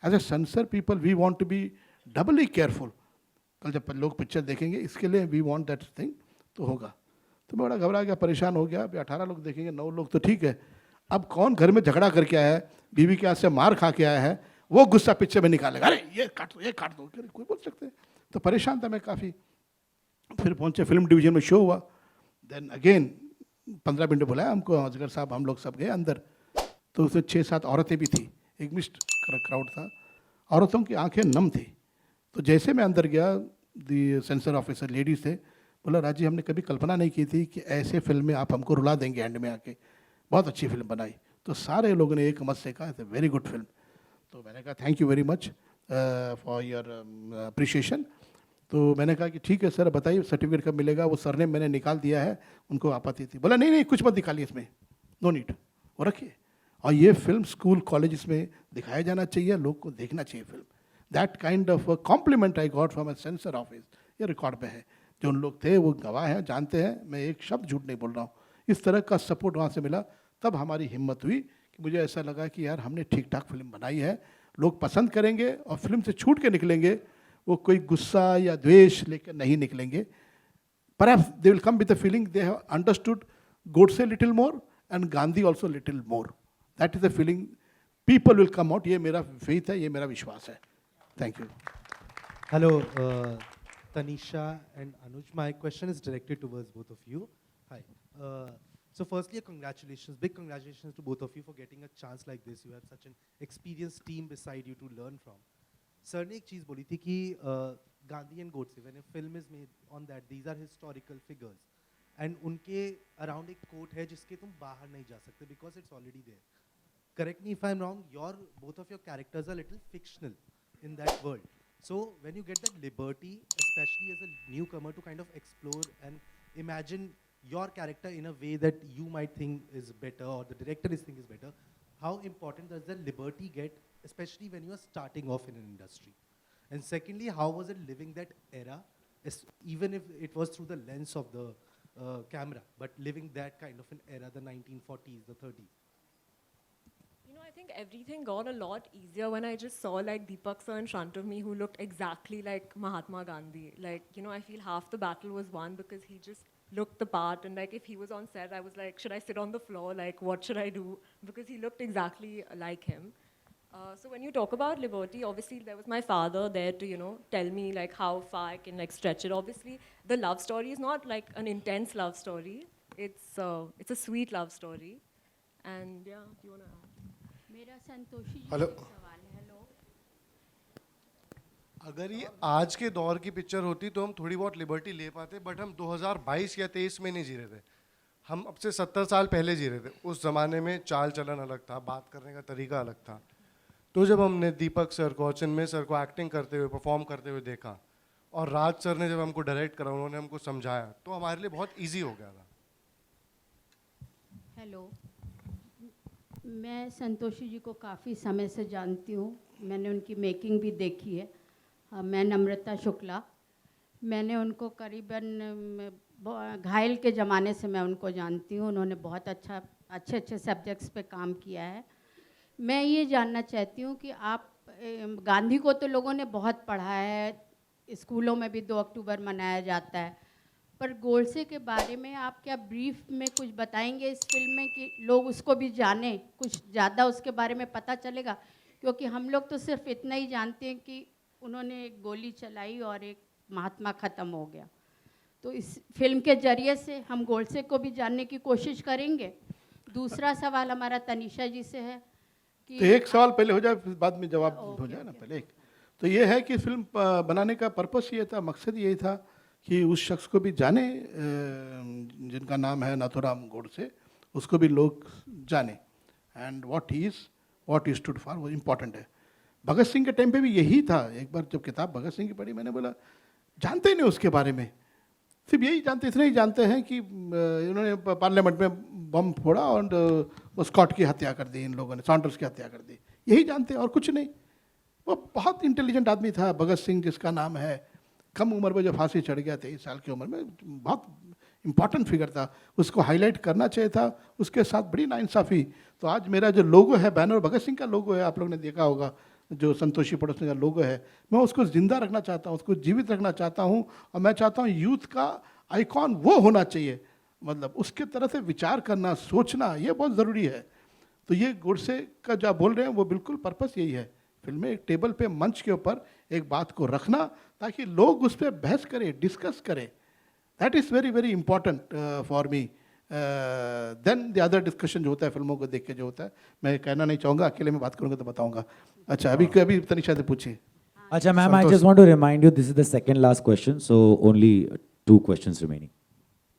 As a censor people we want to be doubly careful. कल जब लोग पिक्चर देखेंगे, इसके लिए वी वांट दैट थिंग, तो होगा. तो मैं बड़ा घबरा गया, परेशान हो गया. अभी 18 लोग देखेंगे, 9 लोग तो ठीक है. अब कौन घर में झगड़ा करके आया है, बीवी के हाथ से मार खा के आया है, वो गुस्सा पिक्चर में निकालेगा, अरे ये काट दो, कोई बोल सकते हैं. तो परेशान था मैं काफ़ी. फिर पहुंचे फिल्म डिवीजन में, शो हुआ. देन अगेन 15 मिनट बुलाया हमको असगर साहब, हम लोग सब गए अंदर. तो उसमें 6-7 औरतें भी थी, एक मिक्स्ड क्राउड था. औरतों की आंखें नम थी. तो जैसे मैं अंदर गया, दी सेंसर ऑफिसर लेडीज थे, बोला राजी हमने कभी कल्पना नहीं की थी कि ऐसे फिल्म में आप हमको रुला देंगे एंड में आके, बहुत अच्छी फिल्म बनाई. तो सारे लोगों ने एक मत से कहा इट्स वेरी गुड फिल्म. तो मैंने कहा thank you very much for your appreciation. तो मैंने कहा कि ठीक है सर, बताइए सर्टिफिकेट कब मिलेगा? वो सर ने मैंने निकाल दिया है, उनको आपत्ति थी. बोला नहीं कुछ मत निकालिए इसमें, नो नीड, वो रखिए. और ये फिल्म स्कूल कॉलेज में दिखाया जाना चाहिए, लोग को देखना चाहिए film. That kind of compliment I got from a sensor office. ये रिकॉर्ड पे है, जो उन लोग थे वो गवाह हैं, जानते हैं, मैं एक शब्द झूठ नहीं बोल रहा हूँ. इस तरह का सपोर्ट वहाँ से मिला. तब हमारी हिम्मत हुई कि मुझे ऐसा लगा कि यार हमने ठीक ठाक फिल्म बनाई है, लोग पसंद करेंगे और फिल्म से छूट के निकलेंगे, वो कोई गुस्सा या द्वेष लेकर नहीं निकलेंगे. Perhaps they will come with the feeling they have understood Godse little more and Gandhi also little more. That is the feeling. People will come out. ये मेरा faith है, ये मेरा विश्वास है. Thank you. Hello, Tanisha and Anuj. My question is directed towards both of you. Hi. So firstly, congratulations, big congratulations to both of you for getting a chance like this. You have such an experienced team beside you to learn from. Sir ने एक चीज़ बोली थी कि Gandhi and Godse, when a film is made on that, these are historical figures. And उनके around एक quote है जिसके तुम बाहर नहीं जा सकते because it's already there. Correct me if I'm wrong, both of your characters are little fictional in that world. So when you get that liberty, especially as a newcomer, to kind of explore and imagine your character in a way that you might think is better or the director is think is better, how important does that liberty get, especially when you are starting off in an industry? And secondly, how was it living that era, even if it was through the lens of the camera, but living that kind of an era, the 1940s, the 30s? You know, I think everything got a lot easier when I just saw like Deepak sir in front of me who looked exactly like Mahatma Gandhi. Like, you know, I feel half the battle was won because he just looked the part, and like if he was on set, I was like, should I sit on the floor? Like, what should I do? Because he looked exactly like him. So when you talk about liberty, obviously there was my father there to, you know, tell me like how far I can like stretch it. Obviously, the love story is not like an intense love story. It's a sweet love story. And yeah, do you wanna? मेरा संतोषी जी hello. से सवाल है। Hello. अगर ये आज के दौर की पिक्चर होती तो हम थोड़ी बहुत लिबर्टी ले पाते, बट हम 2022 या 23 में नहीं जी रहे थे, हम अब से 70 साल पहले जी रहे थे। उस ज़माने में चाल चलन अलग था, बात करने का तरीका अलग था। तो जब हमने दीपक सर को, चिन्मय सर को एक्टिंग करते हुए, परफॉर्म करते हुए देखा, और राज सर ने जब हमको डायरेक्ट करा, उन्होंने हमको समझाया, तो हमारे लिए बहुत ईजी हो गया था। हेलो, मैं संतोषी जी को काफ़ी समय से जानती हूँ, मैंने उनकी मेकिंग भी देखी है। मैं नम्रता शुक्ला, मैंने उनको करीबन घायल के ज़माने से मैं उनको जानती हूँ। उन्होंने बहुत अच्छे सब्जेक्ट्स पे काम किया है। मैं ये जानना चाहती हूँ कि आप गांधी को तो लोगों ने बहुत पढ़ा है, स्कूलों में भी 2 अक्टूबर मनाया जाता है, पर गोडसे के बारे में आप क्या ब्रीफ में कुछ बताएंगे इस फिल्म में कि लोग उसको भी जानें, कुछ ज़्यादा उसके बारे में पता चलेगा? क्योंकि हम लोग तो सिर्फ इतना ही जानते हैं कि उन्होंने एक गोली चलाई और एक महात्मा ख़त्म हो गया। तो इस फिल्म के ज़रिए से हम गोडसे को भी जानने की कोशिश करेंगे। दूसरा सवाल हमारा तनीषा जी से है कि तो एक सवाल पहले हो जाए, फिर बाद में जवाब हो जाए ना। पहले एक तो ये है कि फिल्म बनाने का पर्पस ये था, मकसद यही था कि उस शख्स को भी जाने जिनका नाम है नाथूराम गोडसे, उसको भी लोग जाने, and what he stood for वो इम्पॉर्टेंट है। भगत सिंह के टाइम पे भी यही था। एक बार जब किताब भगत सिंह की पढ़ी, मैंने बोला जानते ही नहीं उसके बारे में, सिर्फ यही जानते, इतना ही जानते हैं कि इन्होंने पार्लियामेंट में बम फोड़ा और स्कॉट की हत्या कर दी, इन लोगों ने सॉन्डर्स की हत्या कर दी, यही जानते और कुछ नहीं। वो बहुत इंटेलिजेंट आदमी था भगत सिंह, जिसका नाम है, कम उम्र में जो फांसी चढ़ गया 23 साल की उम्र में, बहुत इंपॉर्टेंट फिगर था, उसको हाईलाइट करना चाहिए था। उसके साथ बड़ी नाइंसाफ़ी। तो आज मेरा जो लोगो है, बैनर भगत सिंह का लोगो है, आप लोगों ने देखा होगा, जो संतोषी पड़ोसी का लोगो है, मैं उसको ज़िंदा रखना चाहता हूँ, उसको जीवित रखना चाहता हूँ। और मैं चाहता हूँ यूथ का आइकॉन वो होना चाहिए, मतलब उसके तरह से विचार करना, सोचना, ये बहुत ज़रूरी है। तो ये गोडसे का जो आप बोल रहे हैं वो बिल्कुल पर्पस यही है, फिल्म में एक टेबल पे, मंच के ऊपर एक बात को रखना, ताकि लोग उस पर बहस करें, डिस्कस करें। That is very very important for me then the other discussion जो होता है फिल्मों को देख के जो होता है। मैं कहना नहीं चाहूँगा, अकेले में बात करूँगा तो बताऊँगा। अच्छा, अभी तनिषा से पूछिए। अच्छा ma'am, I just want to remind you, this is the second last question, so only 2 questions remaining.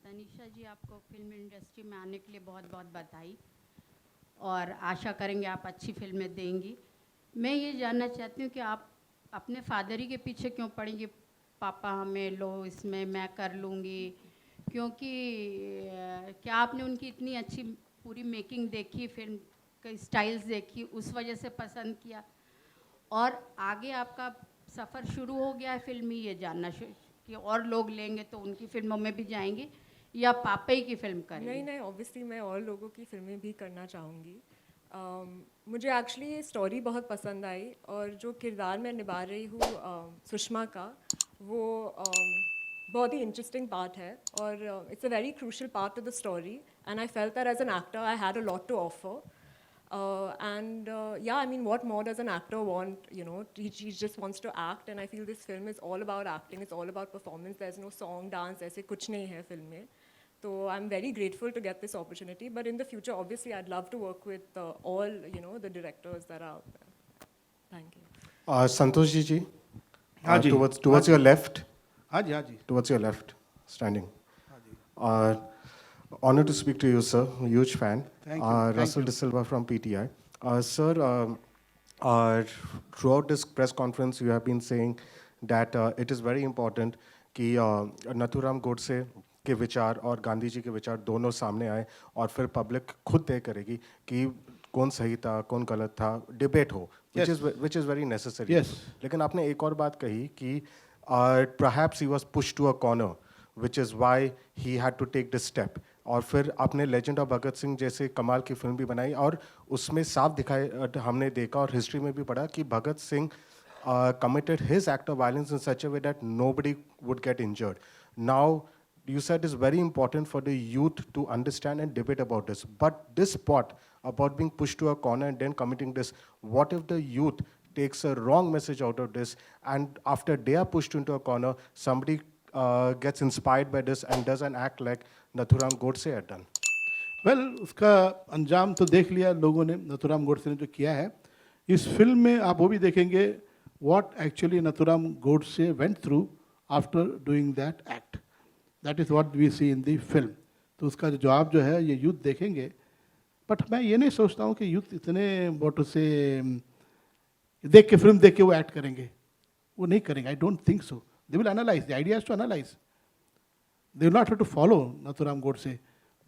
Tanisha ji, आपको फिल्म इंडस्ट्री में आने के लिए बहुत बहुत बधाई, और आशा करेंगे आप अच्छी फिल्में देंगी। मैं ये जानना चाहती हूँ कि आप अपने फादर ही के पीछे क्यों पड़ेंगी, पापा हमें लो इसमें, मैं कर लूँगी, क्योंकि क्या आपने उनकी इतनी अच्छी पूरी मेकिंग देखी, फिल्म के स्टाइल्स देखी, उस वजह से पसंद किया, और आगे आपका सफ़र शुरू हो गया है फिल्मी, ये जानना कि और लोग लेंगे तो उनकी फिल्मों में भी जाएंगे या पापा ही की फिल्म करेंगे? नहीं, ऑब्वियसली मैं और लोगों की फिल्में भी करना चाहूँगी। मुझे एक्चुअली ये स्टोरी बहुत पसंद आई, और जो किरदार मैं निभा रही हूँ सुषमा का, वो बहुत ही इंटरेस्टिंग पार्ट है, और it's a very crucial part of the story, and I felt that as an actor I had a lot to offer. Yeah, I mean, what more does an actor want? You know, he just wants to act, and I feel this film is all about acting. It's all about performance. There's no song, dance, ऐसे कुछ नहीं है film में. So I'm very grateful to get this opportunity. But in the future, obviously, I'd love to work with all, you know, the directors that are out there. Thank you. Santosh ji, हाँ जी, towards your left. हाँ जी, हाँ जी, towards your left, standing. Honor to speak to you, sir. Huge fan. Thank you. Russell De Silva from PTI. Sir, throughout this press conference, you have been saying that it is very important कि नाथूराम गोडसे के विचार और गांधी जी के विचार दोनों सामने आए, और फिर पब्लिक खुद तय करेगी कि कौन सही था, कौन गलत था, डिबेट हो, which is very necessary. Yes. लेकिन आपने एक और बात कही कि perhaps he was pushed to a corner, which is why he had to take this step. और फिर आपने लेजेंड ऑफ भगत सिंह जैसे कमाल की फिल्म भी बनाई, और उसमें साफ दिखाए, हमने देखा और हिस्ट्री में भी पढ़ा कि Bhagat Singh committed his act of violence in such a way that nobody would get injured. Now, you said it's very important for the youth to understand and debate about this. But this spot about being pushed to a corner and then committing this. What if the youth takes a wrong message out of this, and after they are pushed into a corner, somebody gets inspired by this and does an act like Nathuram Godse had done? Well उसका अंजाम तो देख लिया लोगों ने, नथुराम गोडसे ने जो किया है. इस फिल्म में आप वो भी देखेंगे what actually Nathuram Godse went through after doing that act. That is what we see in the film. तो उसका जो जवाब जो है ये यूथ देखेंगे. बट मैं ये नहीं सोचता हूँ कि यूथ इतने बोटो से देख के फिल्म देख के वो एक्ट करेंगे. वो नहीं करेंगे. I don't think so. They will analyse. The idea is to analyse. They will not have to follow Nathuram Godse.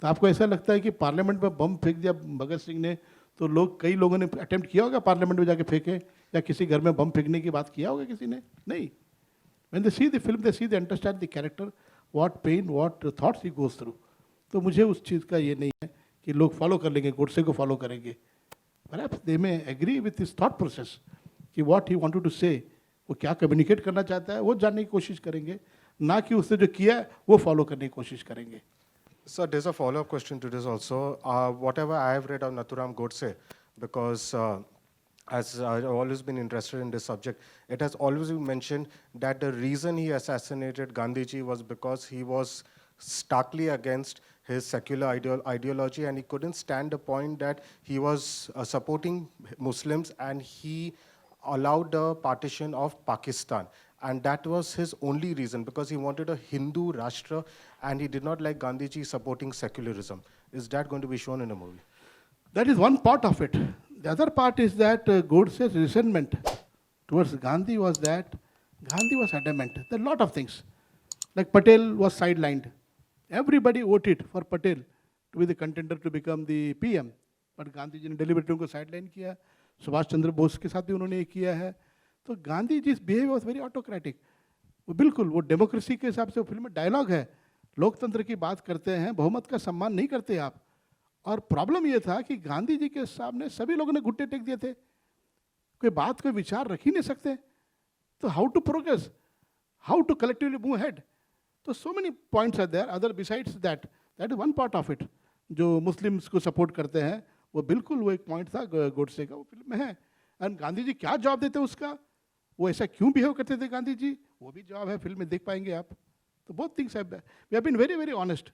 तो आपको ऐसा लगता है कि पार्लियामेंट में बम फेंक दिया भगत सिंह ने, तो लोग कई लोगों ने अटेम्प्ट किया होगा पार्लियामेंट में जाके फेंके, या किसी घर में बम फेंकने की बात किया होगा किसी ने? नहीं. When they see the film, they see, they understand the character, what pain, what thoughts he goes through. तो मुझे उस चीज़ का ये नहीं है कि लोग फॉलो कर लेंगे, गोडसे को फॉलो करेंगे. Perhaps they may agree with his thought process कि what he wanted to say, वो क्या कम्युनिकेट करना चाहता है वो जानने की कोशिश करेंगे, ना कि उसने जो किया है वो फॉलो करने की कोशिश करेंगे. So there's a follow-up question to this also. Whatever I have read of Nathuram Godse, because as I've always been interested in this subject, it has always been mentioned that the reason he assassinated Gandhiji was because he was starkly against his secular ideology, and he couldn't stand the point that he was supporting Muslims and he allowed the partition of Pakistan. And that was his only reason, because he wanted a Hindu Rashtra and he did not like Gandhiji supporting secularism. Is that going to be shown in a movie? That is one part of it. The other part is that Godse's resentment towards Gandhi was that Gandhi was adamant. There are a lot of things. Like Patel was sidelined. Everybody voted for Patel to be the contender to become the PM. But Gandhi ji ने deliberately उनको sideline किया. सुभाष चंद्र बोस के साथ भी उन्होंने ये किया है. तो Gandhi ji behave was very autocratic. वो बिल्कुल वो डेमोक्रेसी के हिसाब से फिल्म में डायलॉग है, लोकतंत्र की बात करते हैं, बहुमत का सम्मान नहीं करते आप. और प्रॉब्लम ये था कि गांधी जी के सामने सभी लोगों ने घुट्टे टेक दिए थे, कोई बात कोई विचार रख ही नहीं सकते. तो how to progress, how to collectively move head. तो so many points are there other besides that. That is one part of it. जो मुस्लिम्स को सपोर्ट करते हैं वो बिल्कुल वो एक पॉइंट था गोडसे का, वो फिल्म में है. एंड गांधी जी क्या जवाब देते उसका, वो ऐसा क्यों बिहेव करते थे गांधी जी, वो भी जवाब है, फिल्म में देख पाएंगे आप. तो बहुत things we have been very very honest.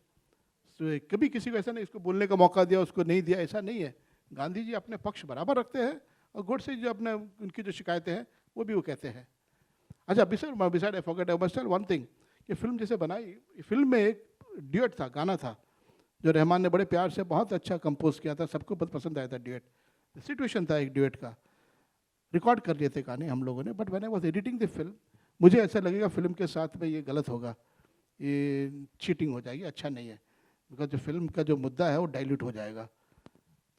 कभी किसी को ऐसा नहीं इसको बोलने का मौका दिया उसको नहीं दिया, ऐसा नहीं है. गांधी जी अपने पक्ष बराबर रखते हैं और गोडसे जो अपने उनकी जो शिकायतें हैं वो भी वो कहते हैं. अच्छा beside I forget I must tell one thing कि फिल्म जैसे बनाई, फिल्म में एक ड्यूएट था, गाना था जो रहमान ने बड़े प्यार से बहुत अच्छा कंपोज किया था, सबको बहुत पसंद आया था. ड्यूएट सिचुएशन था एक ड्यूएट का, रिकॉर्ड कर लिए थे गाने हम लोगों ने. But when I was editing the film मुझे ऐसा लगेगा फिल्म के साथ में ये गलत होगा, ये चीटिंग हो जाएगी, अच्छा नहीं है. बिकॉज जो फिल्म का जो मुद्दा है वो डाइल्यूट हो जाएगा.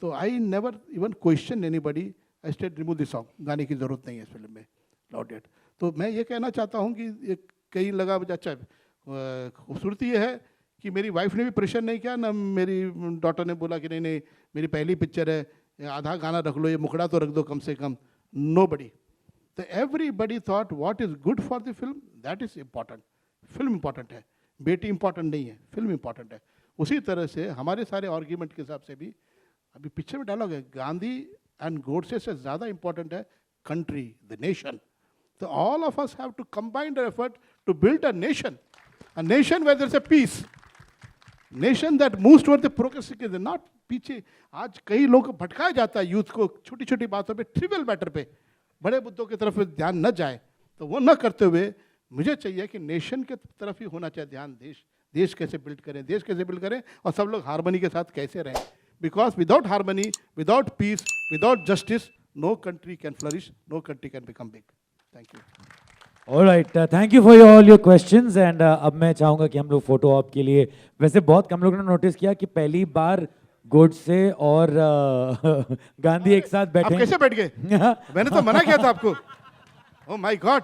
तो I never even question anybody, I stayed remove the song, गाने की ज़रूरत नहीं है इस फिल्म में, लॉट इट. तो मैं ये कहना चाहता हूँ कि ये कहीं लगा अच्छा खूबसूरती ये है कि मेरी वाइफ ने भी प्रेशर नहीं किया ना, मेरी डॉटर ने बोला कि नहीं नहीं मेरी पहली पिक्चर है, आधा गाना रख लो, ये मुखड़ा तो रख दो कम से कम. Nobody. So everybody thought what is good for the film, that is important. Film important है, बेटी important नहीं है, film important है. उसी तरह से हमारे सारे आर्ग्यूमेंट के हिसाब से भी अभी पिक्चर में डायलॉग है, गांधी एंड गोडसे से ज़्यादा important है country, the nation. So all of us have to combine our effort to build a nation where there is a peace, nation that moves toward the progress, not पीछे. आज कई लोग भटकाया जाता है यूथ को छोटी छोटी बातों पे, ट्रिवियल मैटर पे, बड़े मुद्दों की तरफ ध्यान न जाए. तो वो न करते हुए मुझे चाहिए कि नेशन के तरफ ही होना चाहिए ध्यान. देश कैसे बिल्ड करें, देश कैसे बिल्ड करें और सब लोग हार्मनी के साथ कैसे रहें. Because without harmony, without peace, without justice, no country can flourish, no country can become big. Thank you. Alright, thank you for all your questions. And अब मैं चाहूँगा कि हम लोग फोटो ऑप के लिए, वैसे बहुत कम लोगों ने नोटिस किया कि पहली बार गोडसे और गांधी एक साथ बैठे. आप कैसे बैठ गए? मैंने तो मना किया था आपको. ओह माय गॉड,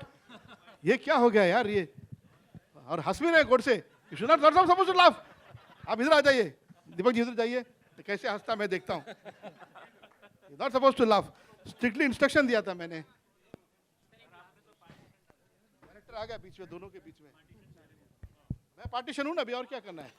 ये क्या हो गया यार ये, और हंस भी रहे Godse. You should not suppose to laugh. आप इधर आ जाइए, दीपक जी इधर जाइए. तो कैसे हंसता मैं देखता हूँ. Not suppose to laugh. Strictly instruction दिया था मैंने. कैरेक्टर आ गया बीच में, दोनों के बीच में. मैं पार्टीशन हूँ ना अभी, और क्या करना है.